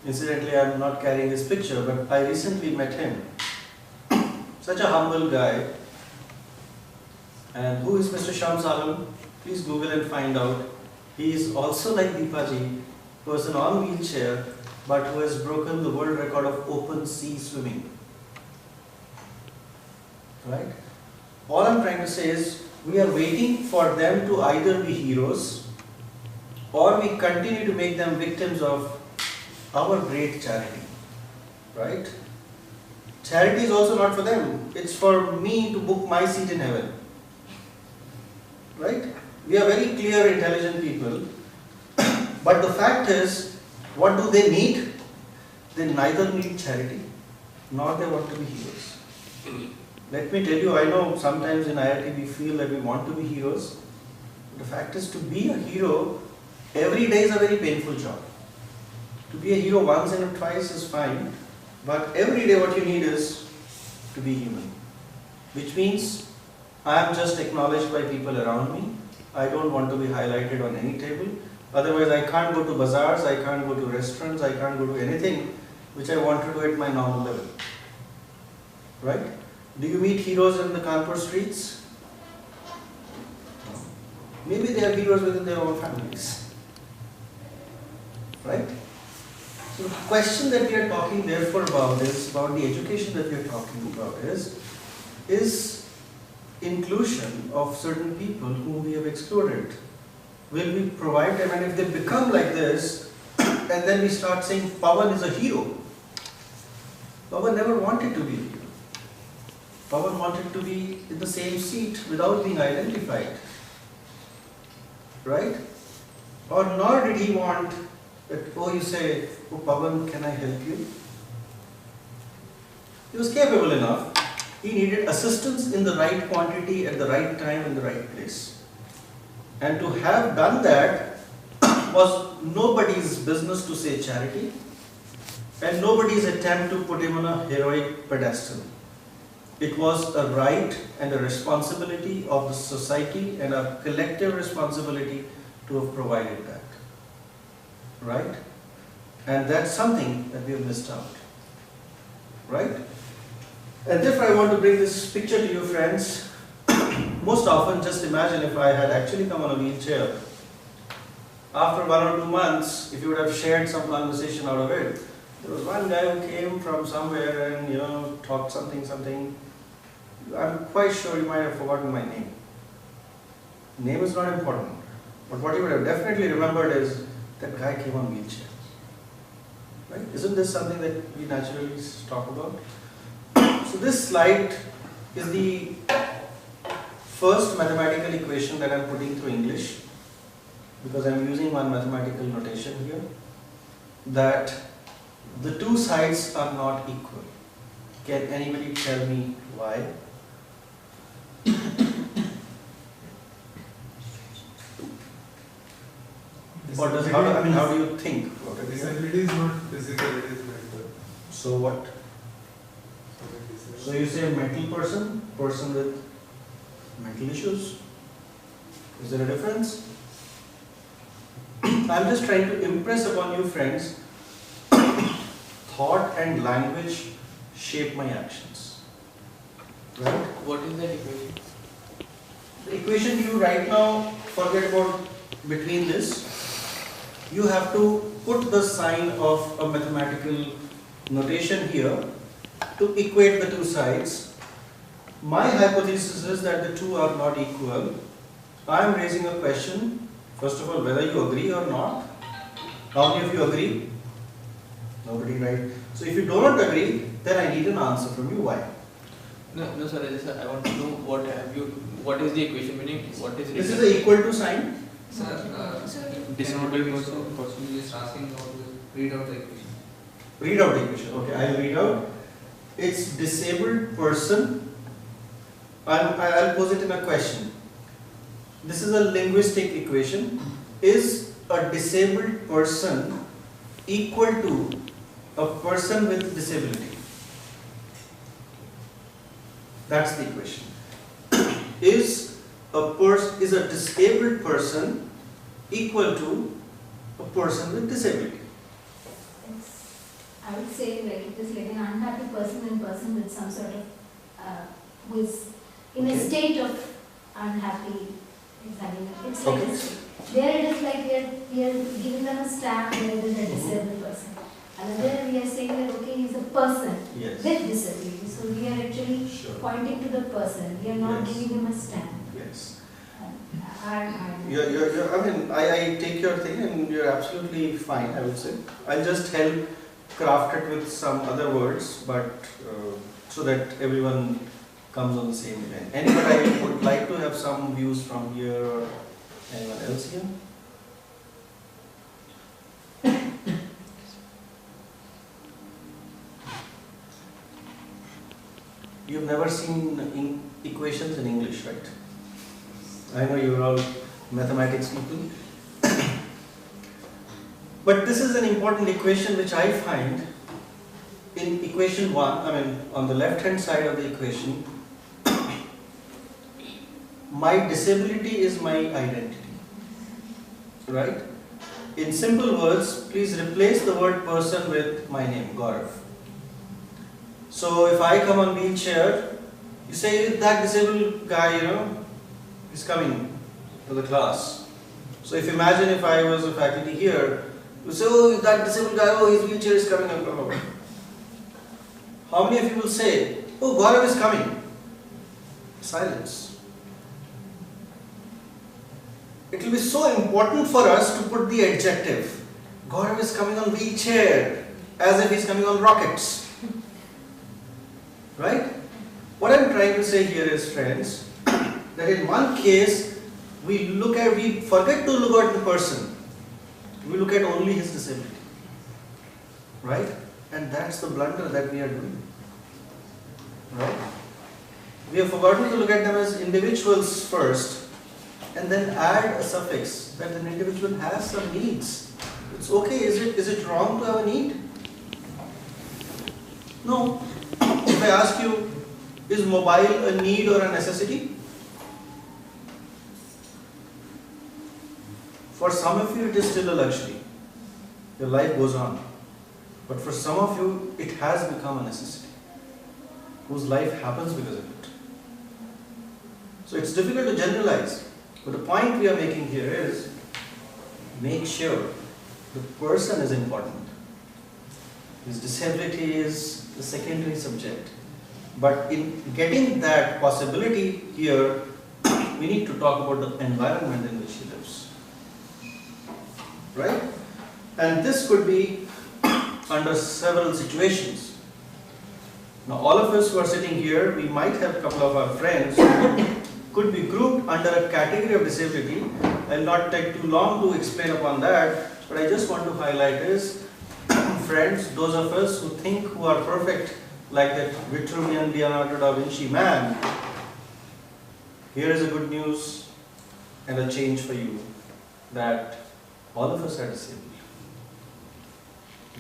Incidentally, I am not carrying his picture, but I recently met him. Such a humble guy. And who is Mr. Shams Alam? Please Google and find out. He is also like Deepaji, person on wheelchair, but who has broken the world record of open sea swimming. Right? All I'm trying to say is, we are waiting for them to either be heroes or we continue to make them victims of our great charity. Right? Charity is also not for them. It's for me to book my seat in heaven. Right? We are very clear, intelligent people. But the fact is, what do they need? They neither need charity nor they want to be heroes. Let me tell you, I know sometimes in IIT we feel that we want to be heroes. The fact is, to be a hero every day is a very painful job. To be a hero once and twice is fine, but every day what you need is to be human. Which means I am just acknowledged by people around me. I don't want to be highlighted on any table. Otherwise I can't go to bazaars, I can't go to restaurants, I can't go to anything which I want to do at my normal level. Right? Do you meet heroes in the Kanpur streets? No. Maybe they are heroes within their own families. Right? So the question that we are talking therefore about is, about the education that we are talking about is inclusion of certain people whom we have excluded. Will we provide them, and if they become like this, and then we start saying Pawan is a hero. Pawan never wanted to be a hero. Pawan wanted to be in the same seat without being identified. Right? Or nor did he want that, oh, you say, oh Pawan, can I help you? He was capable enough. He needed assistance in the right quantity at the right time in the right place. And to have done that was nobody's business to say charity, and nobody's attempt to put him on a heroic pedestal. It was a right and a responsibility of the society and a collective responsibility to have provided that. Right? And that's something that we have missed out. Right? And therefore I want to bring this picture to you, friends. Most often, just imagine if I had actually come on a wheelchair. After 1 or 2 months, if you would have shared some conversation out of it, There was one guy who came from somewhere and talked something. I'm quite sure you might have forgotten my name. Name is not important, but what you would have definitely remembered is that guy came on wheelchair. Right? Isn't this something that we naturally talk about? So this slide is the first mathematical equation that I'm putting through English, because I'm using one mathematical notation here, that the two sides are not equal. Can anybody tell me why? Or does how do you think about it? Disability is not physical, it is mental. So what? So you say mental person with mental issues? Is there a difference? I'm just trying to impress upon you friends, thought and language shape my actions. Right? What is that equation? The equation you right now forget about between this. You have to put the sign of a mathematical notation here to equate the two sides. My hypothesis is that the two are not equal. I am raising a question, first of all, whether you agree or not. How many of you agree? Nobody, right? So if you do not agree, then I need an answer from you. Why? No, sir. I want to know what is the equation meaning? What is it? This is the equal to sign. Disabled person is asking how to read out the equation. Read out the equation. Okay, I'll read out. It's disabled person. I'll pose it in a question. This is a linguistic equation. Is a disabled person equal to a person with disability? That's the equation. Is a disabled person equal to a person with disability? I would say like it is like an unhappy person and person with some sort of who is in a state of unhappy. It's like a state. There it is like we are giving them a stamp where it is a disabled person. And then we are saying that okay, he's a person Yes. with disability. So we are actually pointing to the person. We are not Yes. giving him a stamp. Yes. I I take your thing and you're absolutely fine, I would say. I'll just help craft it with some other words, but so that everyone comes on the same event. Anybody would like to have some views from here or anyone else here? You've never seen equations in English, right? I know you're all mathematics people. But this is an important equation which I find in equation 1, on the left hand side of the equation, my disability is my identity, right? In simple words, please replace the word person with my name, Gaurav. So if I come on wheelchair, you say that disabled guy, is coming to the class. So if imagine if I was a faculty here, you say, oh, that disabled guy, oh, his wheelchair is coming, blah, blah, blah. How many of you will say, oh, Gaurav is coming? Silence. It will be so important for us to put the adjective. Gaurav is coming on wheelchair, as if he's coming on rockets. Right? What I'm trying to say here is, friends, that in one case, we forget to look at the person. We look at only his disability. Right? And that's the blunder that we are doing. Right? We have forgotten to look at them as individuals first, and then add a suffix that an individual has some needs. It's okay. Is it wrong to have a need? No. If I ask you, is mobile a need or a necessity? For some of you, it is still a luxury. Your life goes on. But for some of you, it has become a necessity, whose life happens because of it. So it's difficult to generalize. But the point we are making here is, make sure the person is important. His disability is the secondary subject. But in getting that possibility here, we need to talk about the environment in which he lives. Right? And this could be under several situations. Now all of us who are sitting here, we might have a couple of our friends who could be grouped under a category of disability. I'll not take too long to explain upon that, but I just want to highlight is, friends, those of us who think who are perfect, like that Vitruvian Leonardo da Vinci man, here is a good news and a change for you, that all of us are disabled.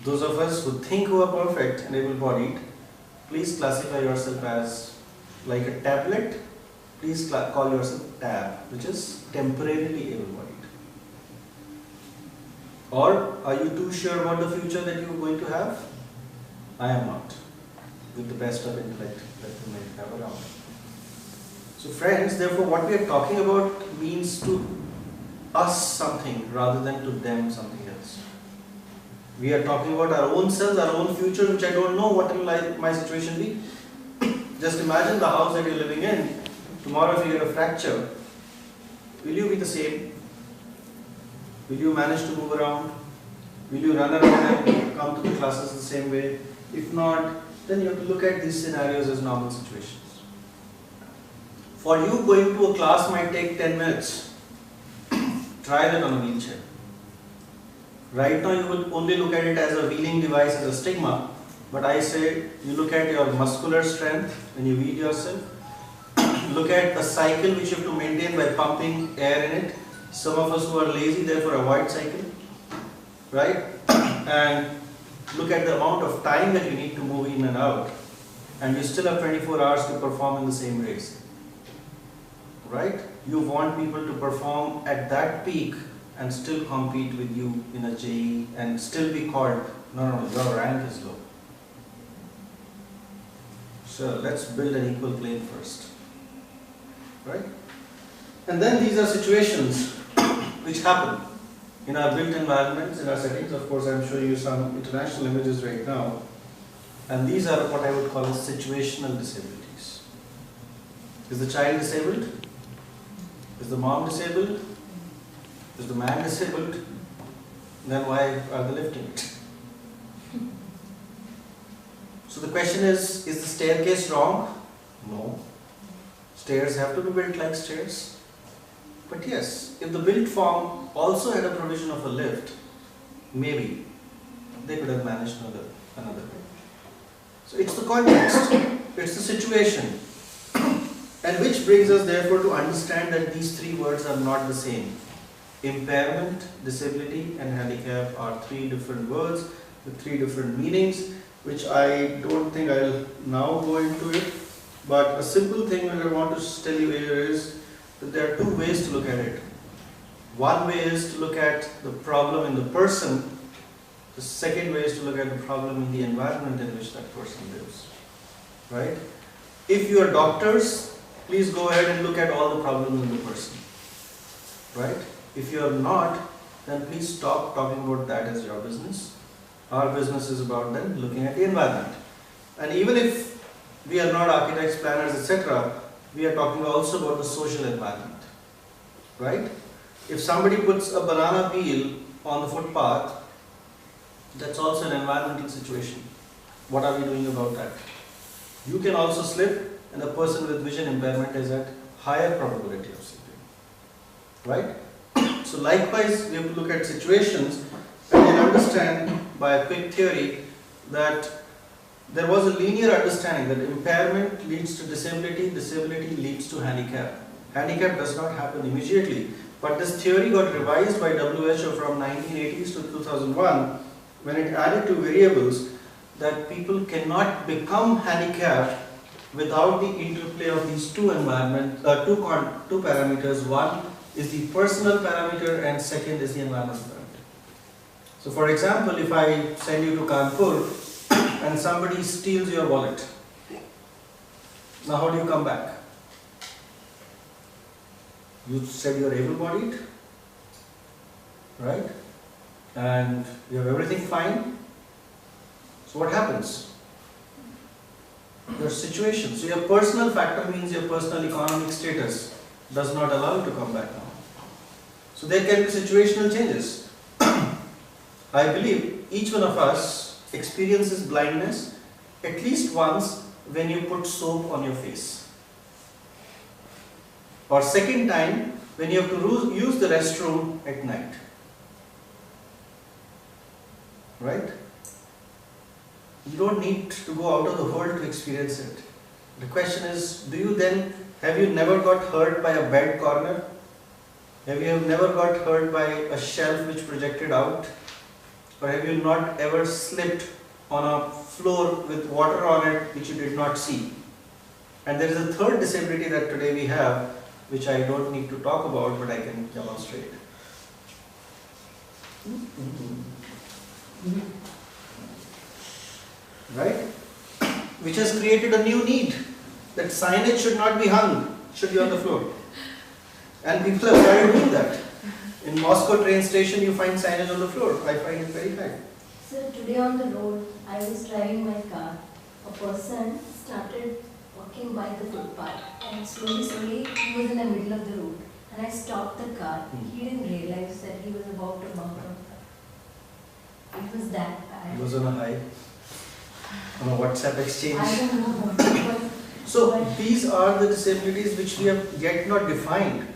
Those of us who think who are perfect and able-bodied, please classify yourself as like a tablet. Please call yourself tab, which is temporarily able-bodied. Or are you too sure about the future that you are going to have? I am not, with the best of intellect that you may have around. So friends, therefore what we are talking about means to us something rather than to them something else. We are talking about our own selves, our own future, which I don't know what will my situation be. Just imagine the house that you're living in. Tomorrow if you get a fracture, will you be the same? Will you manage to move around? Will you run around and come to the classes the same way? If not, then you have to look at these scenarios as normal situations. For you, going to a class might take 10 minutes. Try that on a wheelchair. Right now you will only look at it as a wheeling device, as a stigma, but I say you look at your muscular strength when you wheel yourself. Look at the cycle which you have to maintain by pumping air in it. Some of us who are lazy therefore avoid cycle, right? And look at the amount of time that you need to move in and out, and you still have 24 hours to perform in the same race, right? You want people to perform at that peak and still compete with you in a JE and still be called, no, your rank is low. So let's build an equal plane first, right? And then these are situations which happen in our built environments, in our settings. Of course, I'm showing you some international images right now. And these are what I would call as situational disabilities. Is the child disabled? Is the mom disabled? Is the man disabled? Then why are they lifting it? So the question is the staircase wrong? No. Stairs have to be built like stairs. But yes, if the built form also had a provision of a lift, maybe they could have managed another way. So it's the context, it's the situation, and which brings us therefore to understand that these three words are not the same. Impairment, disability and handicap are three different words with three different meanings, which I don't think I'll now go into it. But a simple thing that I want to tell you here is that there are two ways to look at it. One way is to look at the problem in the person. The second way is to look at the problem in the environment in which that person lives. Right? If you are doctors, please go ahead and look at all the problems in the person. Right? If you are not, then please stop talking about that as your business. Our business is about then looking at the environment. And even if we are not architects, planners, etc., we are talking also about the social environment, right? If somebody puts a banana peel on the footpath, that's also an environmental situation. What are we doing about that? You can also slip, and a person with vision impairment is at higher probability of slipping, right? So likewise, we have to look at situations and then understand by a quick theory that there was a linear understanding that impairment leads to disability, disability leads to handicap. Handicap does not happen immediately, but this theory got revised by WHO from 1980s to 2001 when it added two variables that people cannot become handicapped without the interplay of these two parameters. One is the personal parameter and second is the environmental parameter. So for example, if I send you to Kanpur and somebody steals your wallet, now how do you come back? You said you're able-bodied, right? And you have everything fine. So what happens? Your situation. So your personal factor means your personal economic status does not allow you to come back now. So there can be situational changes. I believe each one of us experiences blindness at least once when you put soap on your face. Or second time when you have to use the restroom at night. Right? You don't need to go out of the world to experience it. The question is, have you never got hurt by a bed corner? Have you never got hurt by a shelf which projected out? Or have you not ever slipped on a floor with water on it which you did not see? And there is a third disability that today we have, which I don't need to talk about, but I can demonstrate. Right? Which has created a new need, that signage should not be hung, should be on the floor. And people have started doing that. In Moscow train station you find signage on the floor. I find it very high. So today on the road, I was driving my car. A person started walking by the footpath and slowly he was in the middle of the road. And I stopped the car. He didn't realize that he was about to bump on. It was that bad. He was on a high. On a WhatsApp exchange. I don't know what it was. So these are the disabilities which we have yet not defined.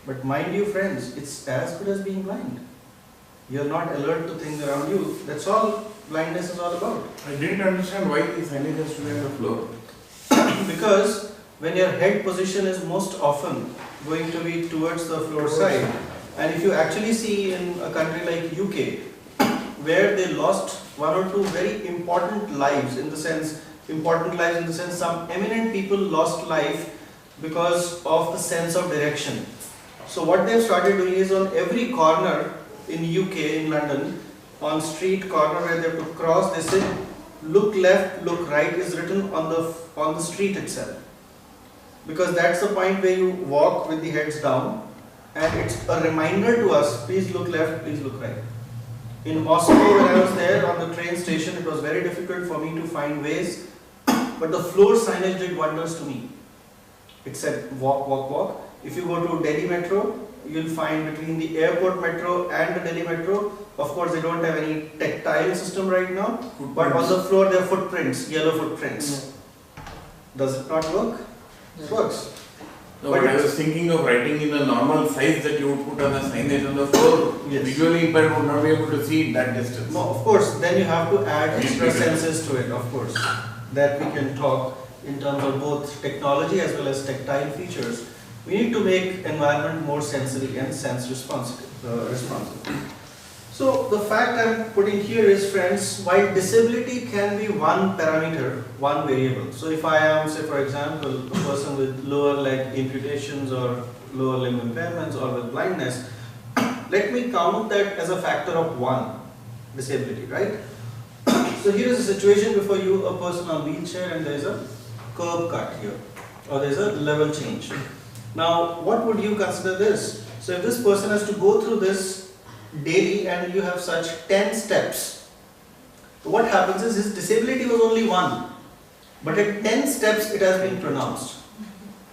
But mind you friends, it's as good as being blind. You're not alert to things around you. That's all blindness is all about. I didn't understand why the signage has to be on the floor. Because when your head position is most often going to be towards the floor side, and if you actually see in a country like UK, where they lost one or two very important lives, in the sense some eminent people lost life because of the sense of direction. So what they've started doing is on every corner in UK, in London, on street corner where they have to cross, they say look left, look right is written on the street itself. Because that's the point where you walk with the heads down, and it's a reminder to us, please look left, please look right. In Moscow, when I was there on the train station, it was very difficult for me to find ways, but the floor signage did wonders to me. It said walk, walk, walk. If you go to Delhi Metro, you'll find between the airport metro and the Delhi Metro, of course they don't have any tactile system right now, but on the floor there are footprints, yellow footprints. Does it not work? It works. No, but I was thinking of writing in a normal size that you would put on a signage on the floor. Yes. Visually impaired would not be able to see that distance. No, of course, then you have to add extra senses to it, of course, that we can talk in terms of both technology as well as tactile features. We need to make environment more sensory and sense responsive. So the fact I'm putting here is, friends, while disability can be one parameter, one variable. So if I am, say for example, a person with lower leg amputations or lower limb impairments or with blindness, let me count that as a factor of one disability, right? So here is a situation before you, a person on wheelchair, and there is a curb cut here, or there is a level change. Now, what would you consider this? So if this person has to go through this daily and you have such 10 steps, what happens is his disability was only one, but at 10 steps it has been pronounced.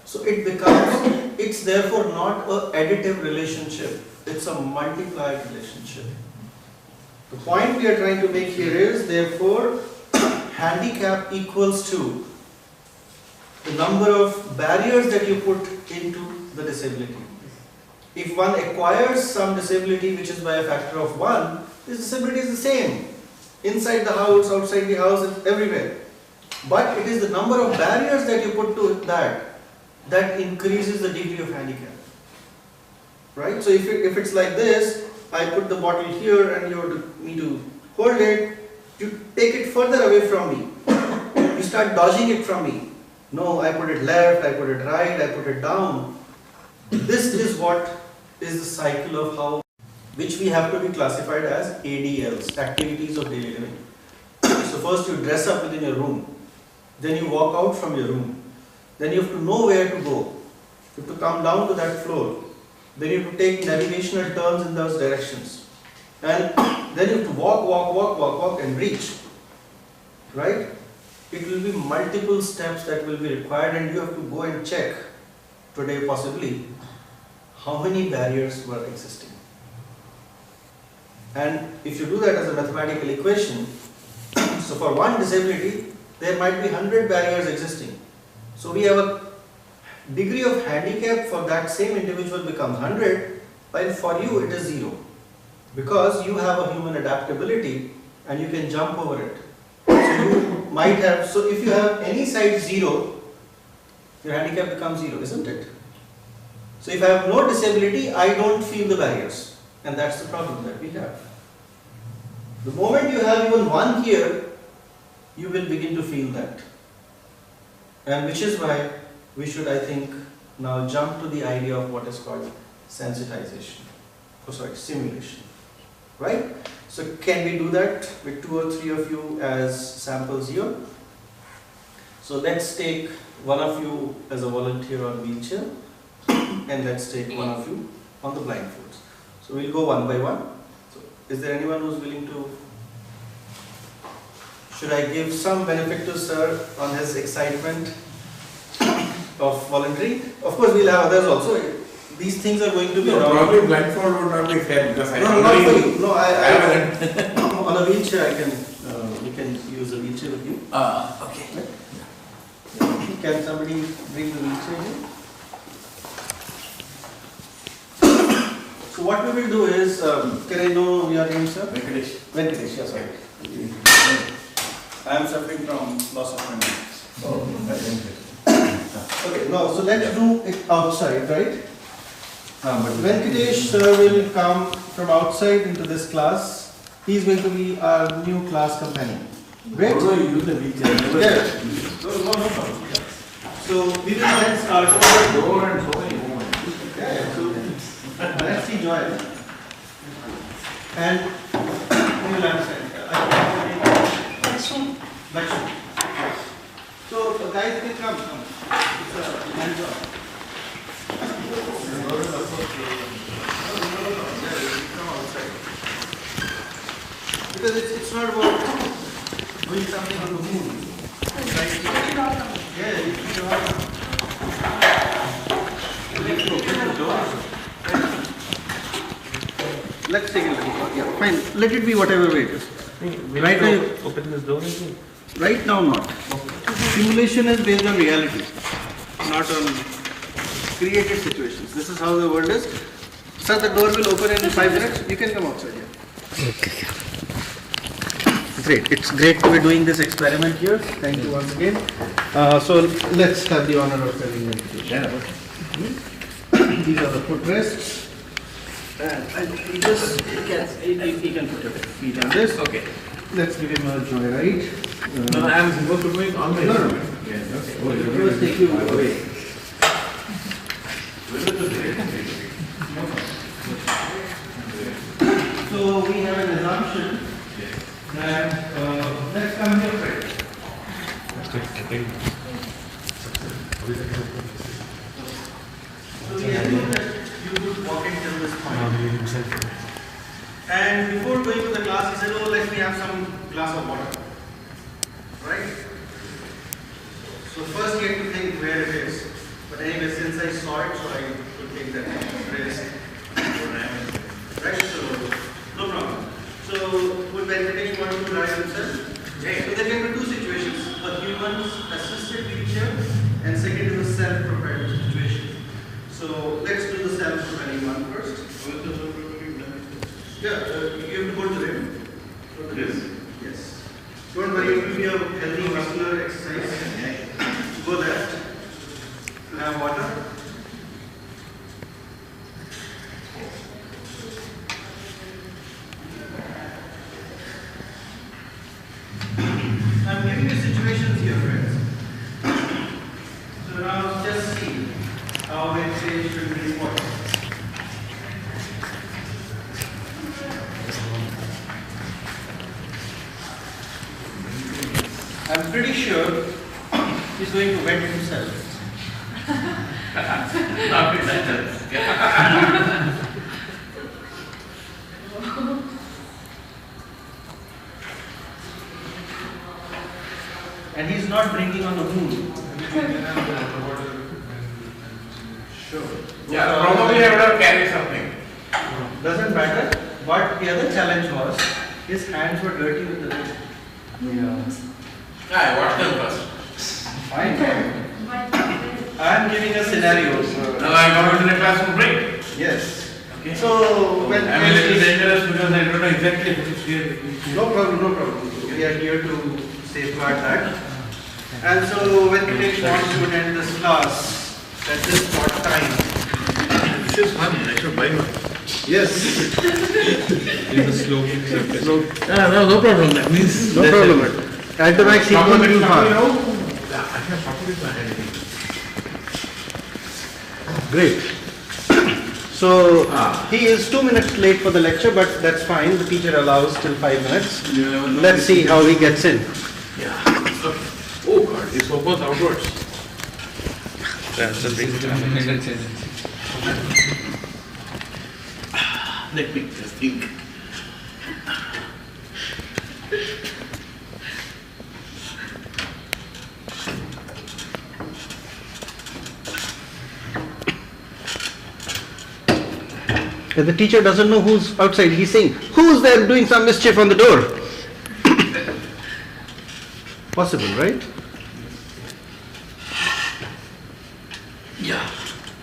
So it's therefore not an additive relationship, it's a multiplied relationship. The point we are trying to make here is, therefore, handicap equals to the number of barriers that you put into the disability. If one acquires some disability which is by a factor of 1, this disability is the same. Inside the house, outside the house, it's everywhere. But it is the number of barriers that you put to that increases the degree of handicap. Right? So if it's like this, I put the bottle here and you need to hold it, you take it further away from me. You start dodging it from me. No, I put it left, I put it right, I put it down. This is what is the cycle of how, which we have to be classified as ADLs, activities of daily living. So first you dress up within your room, then you walk out from your room, then you have to know where to go, you have to come down to that floor, then you have to take navigational turns in those directions, and then you have to walk and reach. right? It will be multiple steps that will be required, and you have to go and check today possibly how many barriers were existing. And if you do that as a mathematical equation, so for one disability, there might be 100 barriers existing. So we have a degree of handicap for that same individual becomes 100, while for you it is 0. Because you have a human adaptability and you can jump over it. So you might have, so if you have any side 0, your handicap becomes 0, isn't it? So if I have no disability, I don't feel the barriers. And that's the problem that we have. The moment you have even 1 here, you will begin to feel that. And which is why we should, I think, now jump to the idea of what is called sensitization. Oh, sorry, simulation. Right? So can we do that with 2 or 3 of you as samples here? So let's take one of you as a volunteer on wheelchair, and let's take one of you on the blindfolds. So we'll go one by one. So is there anyone who's willing to? Should I give some benefit to sir on his excitement of volunteering? Of course, we'll have others also. These things are going to be around. Probably blindfold would not be fair because I No, not for you. No, I on a wheelchair, I can. We can use a wheelchair with you. okay. Can somebody bring the wheelchair here? So what we will do is, can I know your name, sir? Venkatesh. Venkatesh, yes, sorry. I am suffering from loss of memory. Okay, no, so let's do it outside, right? But Venkatesh sir will come from outside into this class. He is going to be our new class companion. Great? How do I use the wheelchair? Yeah. No problem. So we will then start over. Door and so many movements. Yeah, so let's see Joy. And we will understand. Lakshmi. So guys can come. It's a hand job. Because it's not about doing something on the moon. Right? Yeah, you can all come. Let's take a look. Yeah, fine. Let it be whatever way it is. Right now, open this door. right now not. Simulation is based on reality, not on created situations. This is how the world is. Sir, the door will open in 5 minutes. You can come outside here. Okay. Great. It's great to be doing this experiment here. Thank you once again. So let's have the honor of telling meditation. These are the footrests. And he can put your feet on this. Okay. Let's give him a joyride. No, I am supposed to go in on my No. Yes, okay. Let's take you away. So we have an assumption that let's come here first. So we assume that you would walk in till this point. And before going to the class, he said, "Oh, let me have some glass of water." Right? So first you have to think where it is. But anyway, since I saw it, so I could take that risk. Right? So no problem. So would Venkatesh want to drive himself? Yeah. So there can be 2 situations: a human's assisted wheelchair, and second is a self-propelled situation. So let's do the self-propelling one first. Yeah, you have to go to the rim. Yes. Yes. Don't worry, it will be a healthy muscular exercise. Go there. Have water. I'm giving you situations here, friends. So now just see how Venkatesh should be reported. I'm pretty sure he's going to wet himself. Not with that. and he's not drinking on the moon. Sure. Yeah, probably I would have carried something. Doesn't matter. But the other challenge was his hands were dirty with the rain. Yeah, I watched them first. Fine. I am giving a scenario. Now I go into the classroom break. Yes. Okay. So when I'm a little dangerous because I don't know exactly what is here. no problem. We are here to safeguard that. And so when Ganesh wants to attend this class at this spot time. This is fun. I should buy one. Yes. It's a slope surface. No problem. That means No problem. At the max, he won't be too far. I can talk with my hand. Great. So he is 2 minutes late for the lecture, but that's fine. The teacher allows till 5 minutes. Let's see how he gets in. Yeah. Oh God, this opens outwards. That's the big Let me just think. If the teacher doesn't know who's outside, he's saying, who's there doing some mischief on the door? Possible, right? Yeah.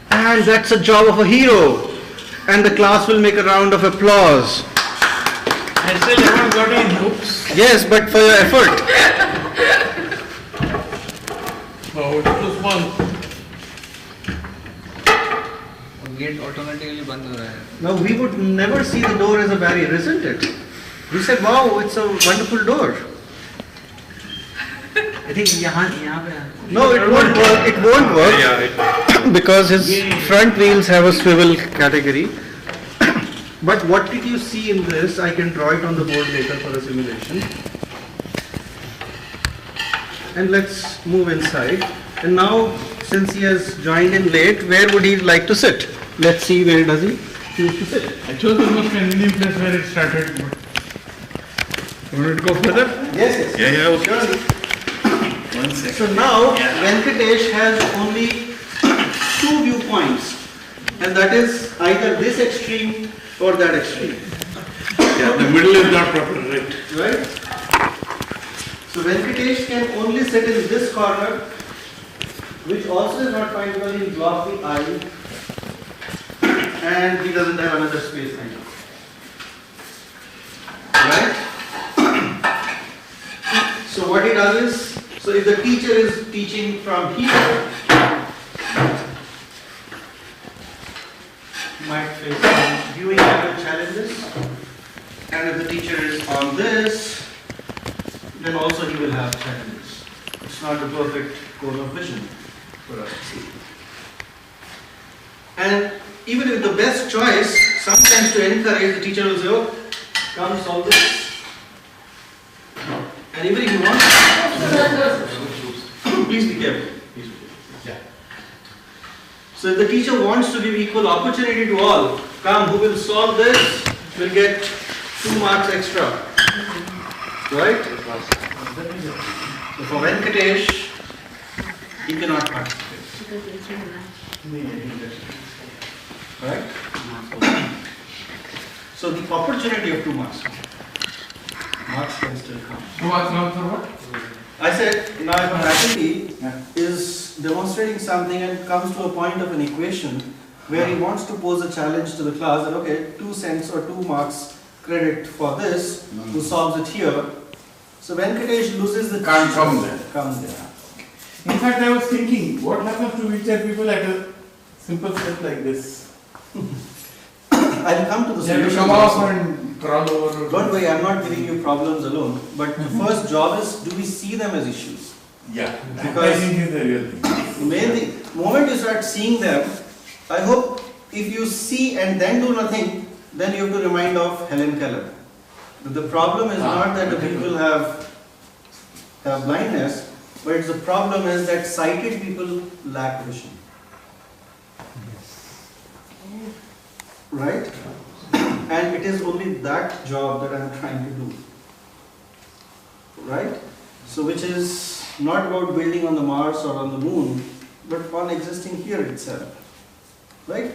And that's a job of a hero. And the class will make a round of applause. I still haven't got any hooks. Yes, but for your effort. Oh, it's too small. Gate automatically बंद हो रहा है. Now we would never see the door as a barrier, isn't it? We said, wow, it's a wonderful door. I think यहाँ पे. No, it won't work. It won't work because his front wheels have a swivel category. But what did you see in this? I can draw it on the board later for a simulation. And let's move inside. And now, since he has joined in late, where would he like to sit? Let's see, where does he choose to sit? I chose the most convenient place where it started. You want to go further? Yes. Yeah, okay. Surely. 1 second. So now, Yeah. Venkatesh has only 2 viewpoints. And that is either this extreme or that extreme. Yeah, the middle is not proper, right? Right? So Venkatesh can only sit in this corner, which also is not fine because he blocks the eye. And he doesn't have another space kind of. Right? So what he does is, so if the teacher is teaching from here, he might face some viewing angle challenges. And if the teacher is on this, then also he will have challenges. It's not the perfect cone of vision for us to see. And even if the best choice, sometimes to encourage, the teacher will say, oh, come solve this. And even if you want, please be careful. Please be careful. Yeah. So if the teacher wants to give equal opportunity to all, come, who will solve this will get 2 marks extra. Right? So for Venkatesh, he cannot participate. Right? So the opportunity of 2 marks. Marks can still come. 2 marks now for what? I said, now if a faculty is demonstrating something and comes to a point of an equation where he wants to pose a challenge to the class that, okay, 2 cents or 2 marks credit for this, who solves it here. So Venkatesh loses the Can't come there. Come there. In fact, I was thinking, what happens to wheelchair people at a simple step like this? I'll come to the They have to solution. come off and crawl over. Don't worry, I'm not giving you problems alone. But the first job is, do we see them as issues? Yeah, that Because- I think is the real thing. The main thing, the moment you start seeing them, I hope if you see and then do nothing, then you have to remind of Helen Keller. That the problem is not that the people have blindness, but it's the problem is that sighted people lack vision. Right? And it is only that job that I am trying to do. Right? So which is not about building on the Mars or on the moon, but on existing here itself. Right?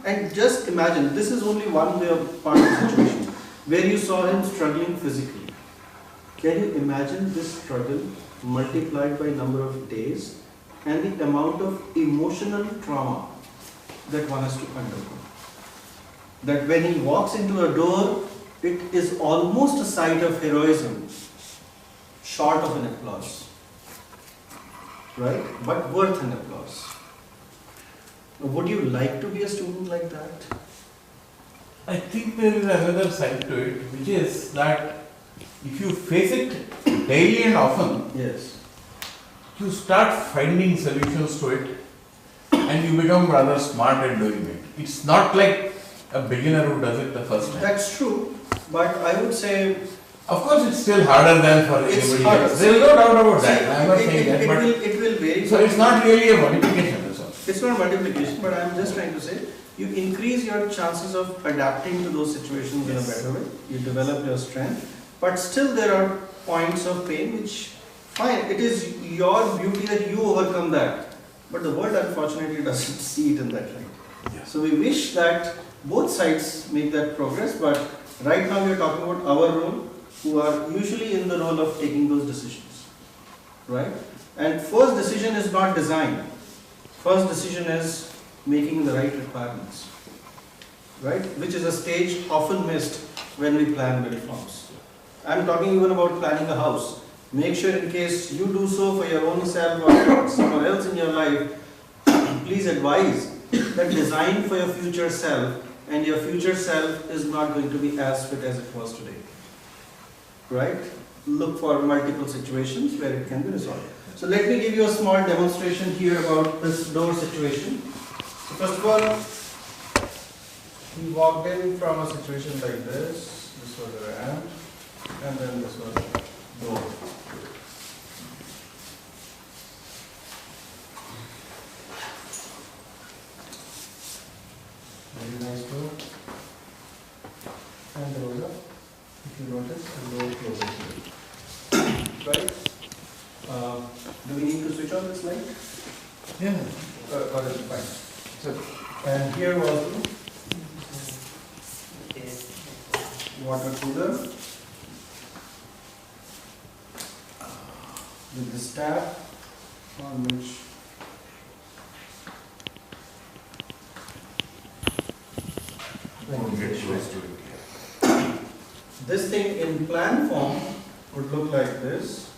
And just imagine, this is only one way of part of the situation, where you saw him struggling physically. Can you imagine this struggle multiplied by number of days and the amount of emotional trauma that one has to undergo? That when he walks into a door, it is almost a sight of heroism, short of an applause. Right? But worth an applause. Would you like to be a student like that? I think there is another side to it, which is that if you face it daily and often, Yes. you start finding solutions to it and you become rather smart at doing it. It's not like a beginner who does it the first time. That's true, but I would say Of course, it's still harder than for It's anybody harder. else. There is no doubt about that. See, I'm not saying that, but it will vary. so it's not really a multiplication. That's all. It's not multiplication, but I'm just trying to say you increase your chances of adapting to those situations in a better way. You develop your strength, but still there are points of pain which, fine, it is your beauty that you overcome that. But the world unfortunately doesn't see it in that light. Yeah. So we wish that both sides make that progress, but right now we are talking about our role, who are usually in the role of taking those decisions. Right? And first decision is not design. First decision is making the right requirements. Right? Which is a stage often missed when we plan the reforms. I'm talking even about planning a house. Make sure in case you do so for your own self or someone else in your life, please advise that design for your future self, and your future self is not going to be as fit as it was today. Right? Look for multiple situations where it can be resolved. So let me give you a small demonstration here about this door situation. So first of all, we walked in from a situation like this. This was a ramp, and then this was a door. Very nice door. And there was a, if you notice, a door closer here. Right? Do we need to switch on this light? Yeah. Or is it fine? So, and here was the water cooler with the tap on which this thing in plan form would look like this.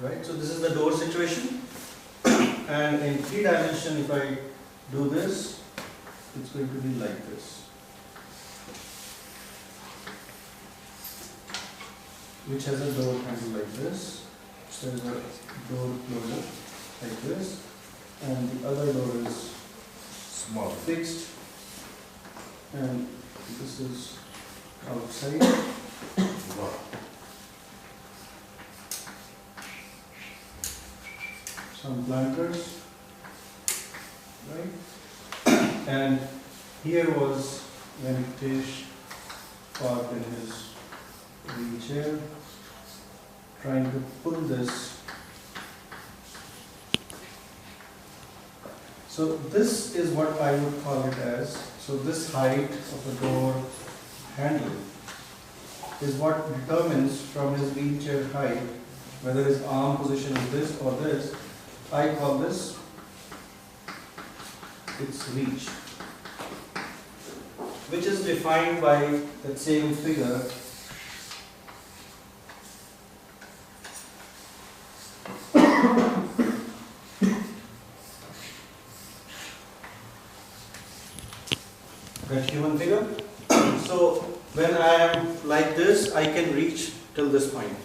Right, so this is the door situation, and in 3 dimension, if I do this, it's going to be like this, which has a door handle like this. So there is a door closer like this, and the other door is Small. fixed, and this is outside. Wow. Some blankers, right? And here was Venkatesh parked in his wheelchair, trying to pull this. So this is what I would call it as. So this height of the door handle is what determines from his wheelchair height whether his arm position is this or this. I call this its reach, which is defined by that same figure. That human figure. So when I am like this, I can reach till this point.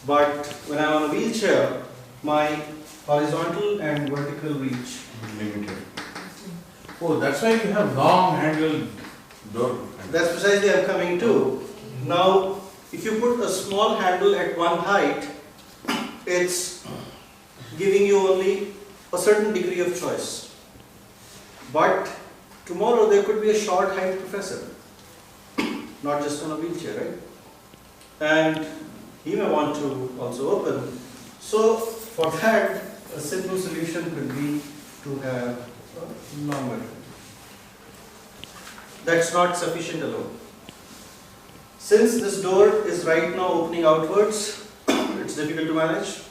But when I am on a wheelchair, my horizontal and vertical reach. Limited. Oh, that's why you have long handled door. That's precisely I'm coming to. Now, if you put a small handle at one height, it's giving you only a certain degree of choice. But tomorrow there could be a short height professor, not just on a wheelchair, right? And he may want to also open. So for that, a simple solution could be to have a longer. That's not sufficient alone. Since this door is right now opening outwards, it's difficult to manage.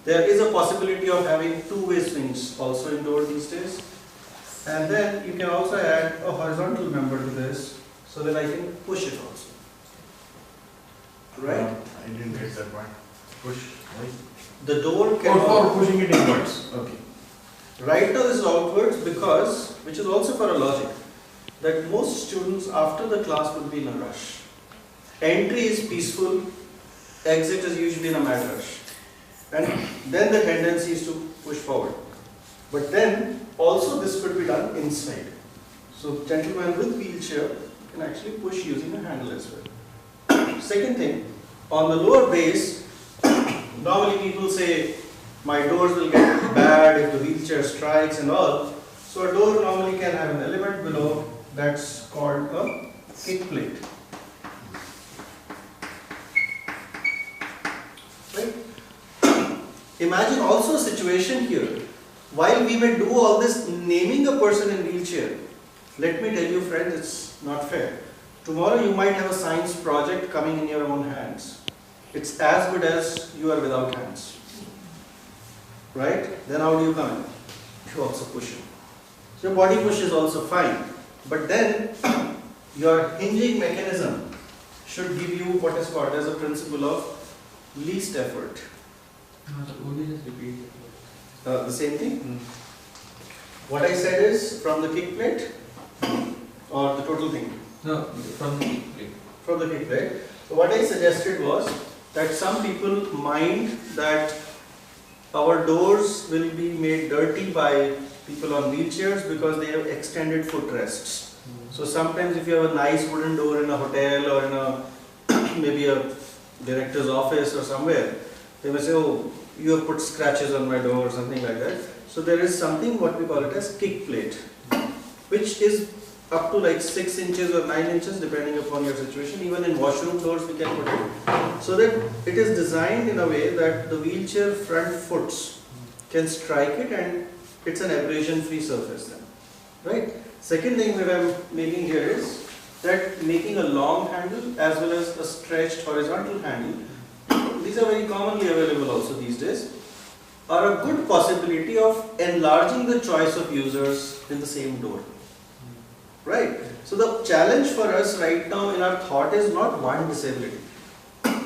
There is a possibility of having two-way swings also in door these days. And then you can also add a horizontal member to this so that I can push it also. Right? I didn't get that point. Push. Right? The door Or can... for pushing it inwards. Okay. Right now this is outwards because, which is also for a logic, that most students after the class would be in a rush. Entry is peaceful, exit is usually in a mad rush. And then the tendency is to push forward. But then also this could be done inside. So gentlemen with wheelchair can actually push using a handle as well. Second thing, on the lower base, normally people say my doors will get bad if the wheelchair strikes and all. So a door normally can have an element below that's called a kick plate. Right? Imagine also a situation here. While we may do all this naming a person in wheelchair, let me tell you friends, it's not fair. Tomorrow you might have a science project coming in your own hands. It's as good as you are without hands. Right? Then how do you come in? You also push it. So your body push is also fine. But then your hinging mechanism should give you what is called as a principle of least effort. Would you just repeat it? The same thing? What I said is from the kick plate or the total thing? No, from the plate. From the kick plate. So what I suggested was that some people mind that our doors will be made dirty by people on wheelchairs because they have extended footrests. So sometimes if you have a nice wooden door in a hotel or in a maybe a director's office or somewhere, they may say, oh, you have put scratches on my door or something like that. So there is something what we call it as kick plate, which is up to like 6 inches or 9 inches depending upon your situation. Even in washroom doors we can put it. So that it is designed in a way that the wheelchair front foots can strike it and it's an abrasion free surface then. Right? Second thing that I am making here is that making a long handle as well as a stretched horizontal handle, these are very commonly available also these days, are a good possibility of enlarging the choice of users in the same door. Right? So the challenge for us right now in our thought is not one disability.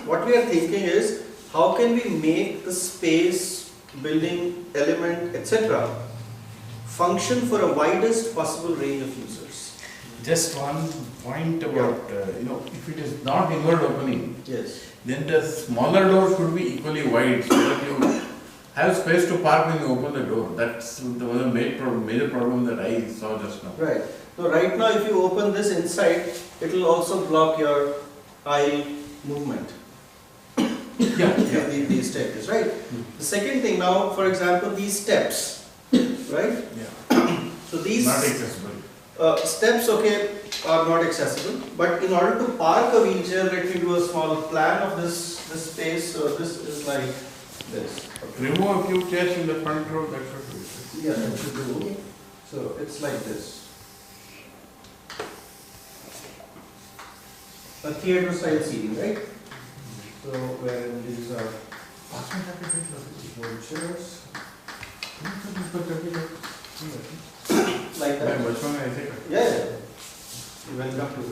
What we are thinking is how can we make the space, building, element, etc. function for a widest possible range of users. Just one point about, if it is not inward opening, Yes. then the smaller door should be equally wide so that you have space to park when you open the door. That's the major problem that I saw just now. Right. So right now if you open this inside, it will also block your aisle movement. These steps, right? The second thing now, for example, these steps, right? Yeah. So these Not accessible. steps, okay, are not accessible. But in order to park a wheelchair, let me do a small plan of this space. So this is like this. Remove a few chairs in the front row, that should be. Yeah, that should do. So it's like this. A theatre style seating, right? So wherein these are chairs. Like that. Yeah. Welcome to.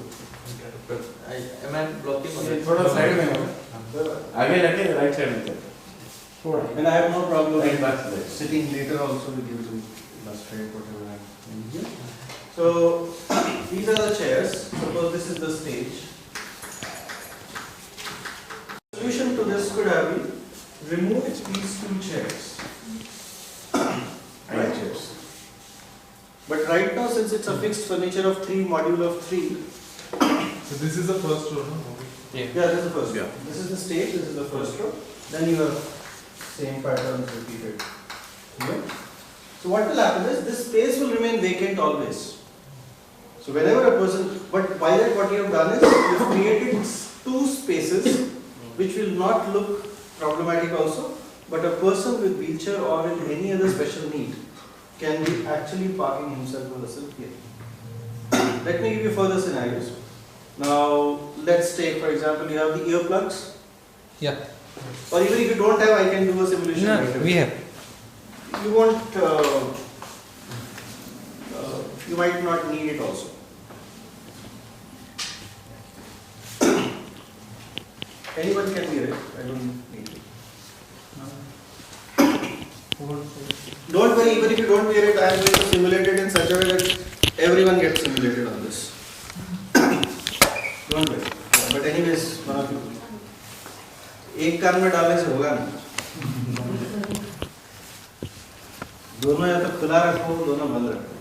Am I blocking or not? थोड़ा side में हो आगे जाके right side में थोड़ा And I have no problem Right back there. sitting later also with you to illustrate whatever I'm doing here. So these are the chairs. Suppose this is the stage. Solution to this could have been remove these two chairs. Right chairs. But right now, since it's a fixed furniture of 3, module of 3, So this is the first row, no? yeah, this is the first row. Yeah. This is the stage, this is the first row. Then you have same patterns repeated here. So what will happen is this space will remain vacant always. So whenever a person, but by that what you have done is you have created two spaces which will not look problematic also, but a person with wheelchair or with any other special need can be actually parking himself or herself here. Let me give you further scenarios. Now let's take, for example, you have the earplugs. Yeah. Or even if you don't have, I can do a simulation. No, right away. we have. You won't, you might not need it also. Anyone can wear it, I don't need it. Don't worry, even if you don't wear it, I am going to simulate it in such a way that everyone gets simulated on this. Don't worry. But anyways, one of you. एक कान में डालने से होगा नहीं. दोनों या तो खुला रखो, दोनों बंद रखो.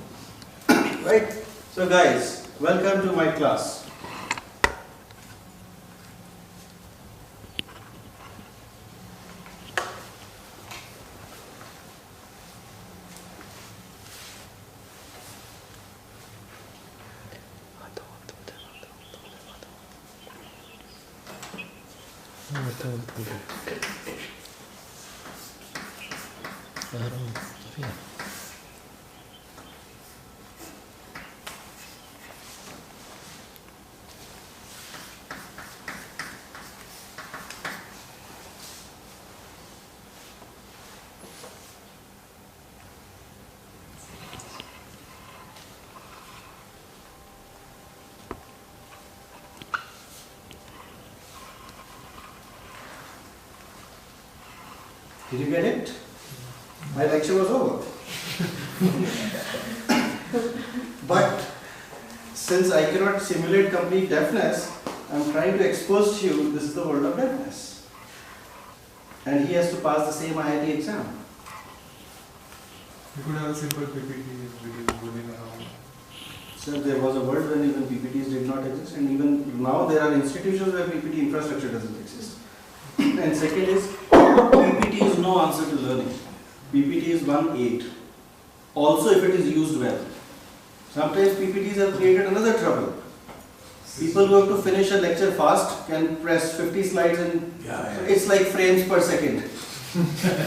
Right? So guys, welcome to my class. Did you get it? My lecture was over. But since I cannot simulate complete deafness, I am trying to expose to you this is the world of deafness. And he has to pass the same IIT exam. You could have a simple PPT which is good enough. So there was a world when even PPTs did not exist, and even now there are institutions where PPT infrastructure doesn't exist. And second is, PPT is no answer to learning. PPT is one aid. Also if it is used well. Sometimes PPTs have created another trouble. People who have to finish a lecture fast can press 50 slides in, it's like frames per second.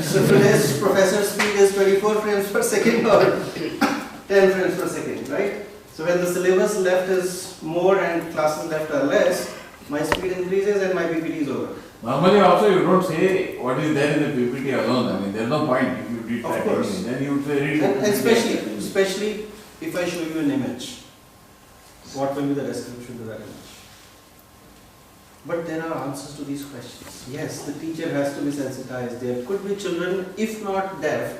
So today's professor's speed is 24 frames per second or 10 frames per second, right? So when the syllabus left is more and classes left are less, my speed increases and my PPT is over. Normally also you don't say what is there in the PPT alone. I mean, there is no point if you did that. Of course. Then you would say read And it. especially if I show you an image, what will be the description to that image? But there are answers to these questions. Yes, the teacher has to be sensitized. There could be children, if not deaf,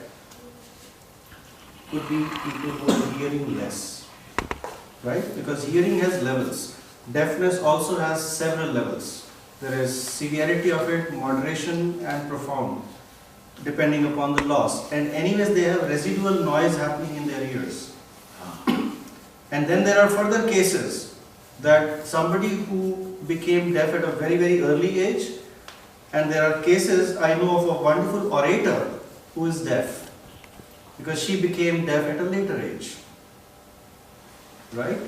could be people who are hearing less. Right? Because hearing has levels. Deafness also has several levels. There is severity of it, moderation and profound, depending upon the loss. And anyways, they have residual noise happening in their ears. And then there are further cases that somebody who became deaf at a very, very early age, and there are cases, I know of a wonderful orator who is deaf, because she became deaf at a later age. Right?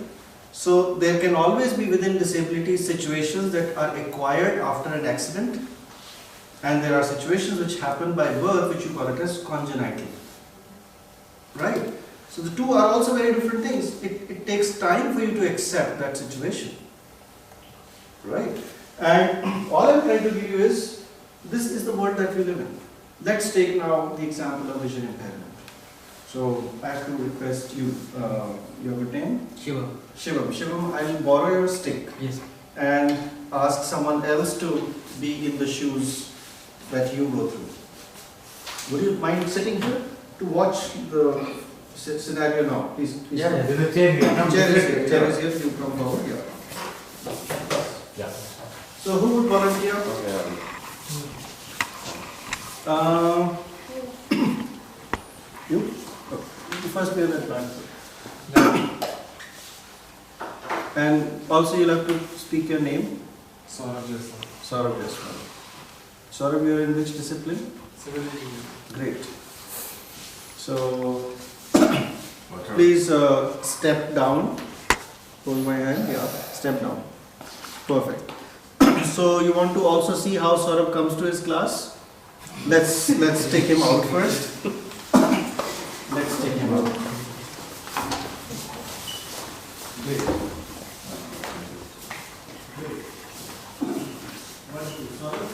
So there can always be within disability situations that are acquired after an accident, and there are situations which happen by birth which you call it as congenital. Right? So the two are also very different things. It takes time for you to accept that situation. Right? And all I'm trying to give you is, this is the world that we live in. Let's take now the example of vision impairment. So I have to request you, your good name? Shivam. Shivam, I will borrow your stick. Yes. And ask someone else to be in the shoes that you go through. Would you mind sitting here to watch the scenario now? Please. Yeah. There is a chair here. Chair is here. You come forward. Yeah. Yeah. So who would volunteer? You? You first be on that plan. And also you'll have to speak your name. Saurabh Jaiswal. Saurabh Jaiswal. Saurabh, you are in which discipline? Civil engineering. Great. So, please step down. Hold my hand. Yeah, step down. Perfect. So, you want to also see how Saurabh comes to his class? Let's take him out first. Let's take him out. Great. Great. Wonderful. Saurabh,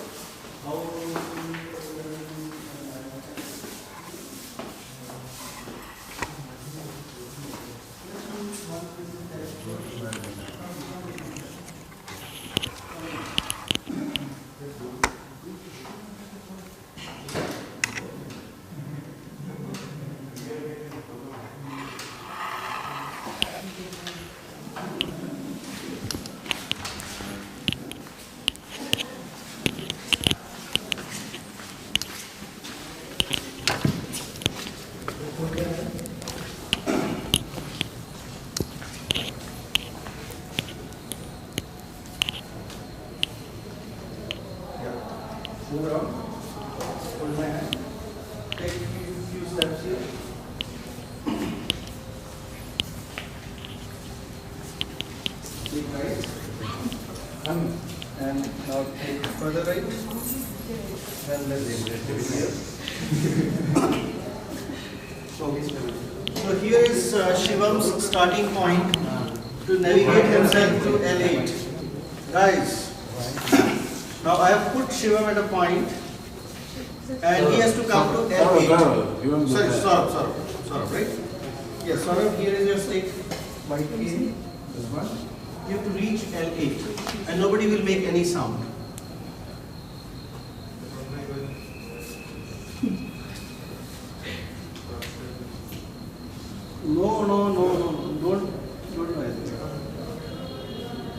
move around. Hold my hand. Take a few steps here. Take right. And now take further right. Then let's here. So here is Shivam's starting point to navigate himself to L8. Guys, now I have put Shivam at a point and he has to come to L8. Sorry, right? Yes, Saurabh, here is your stake. White cane, this one. You have to reach L8 and nobody will make any sound. No, don't do anything.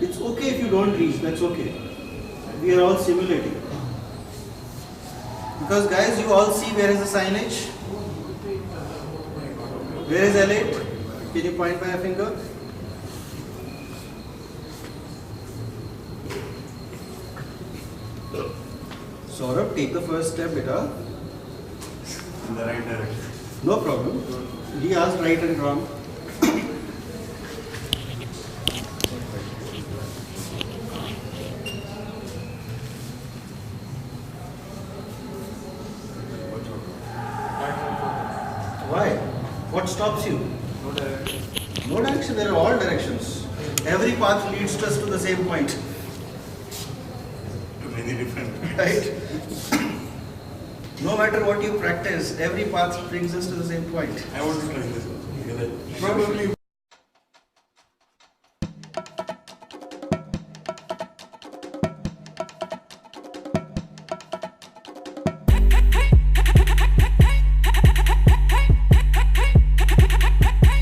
It's okay if you don't reach, that's okay. We are all simulating. Because guys, you all see where is the signage? Where is L8? Can you point by a finger? Saurabh, take the first step, beta. In the right direction. No problem. He asked right and wrong. Why? What stops you? No direction. No direction, there are all directions. Every path leads us to the same point. Many different. Right? No matter what you practice, every path brings us to the same point. I want to try this also. Probably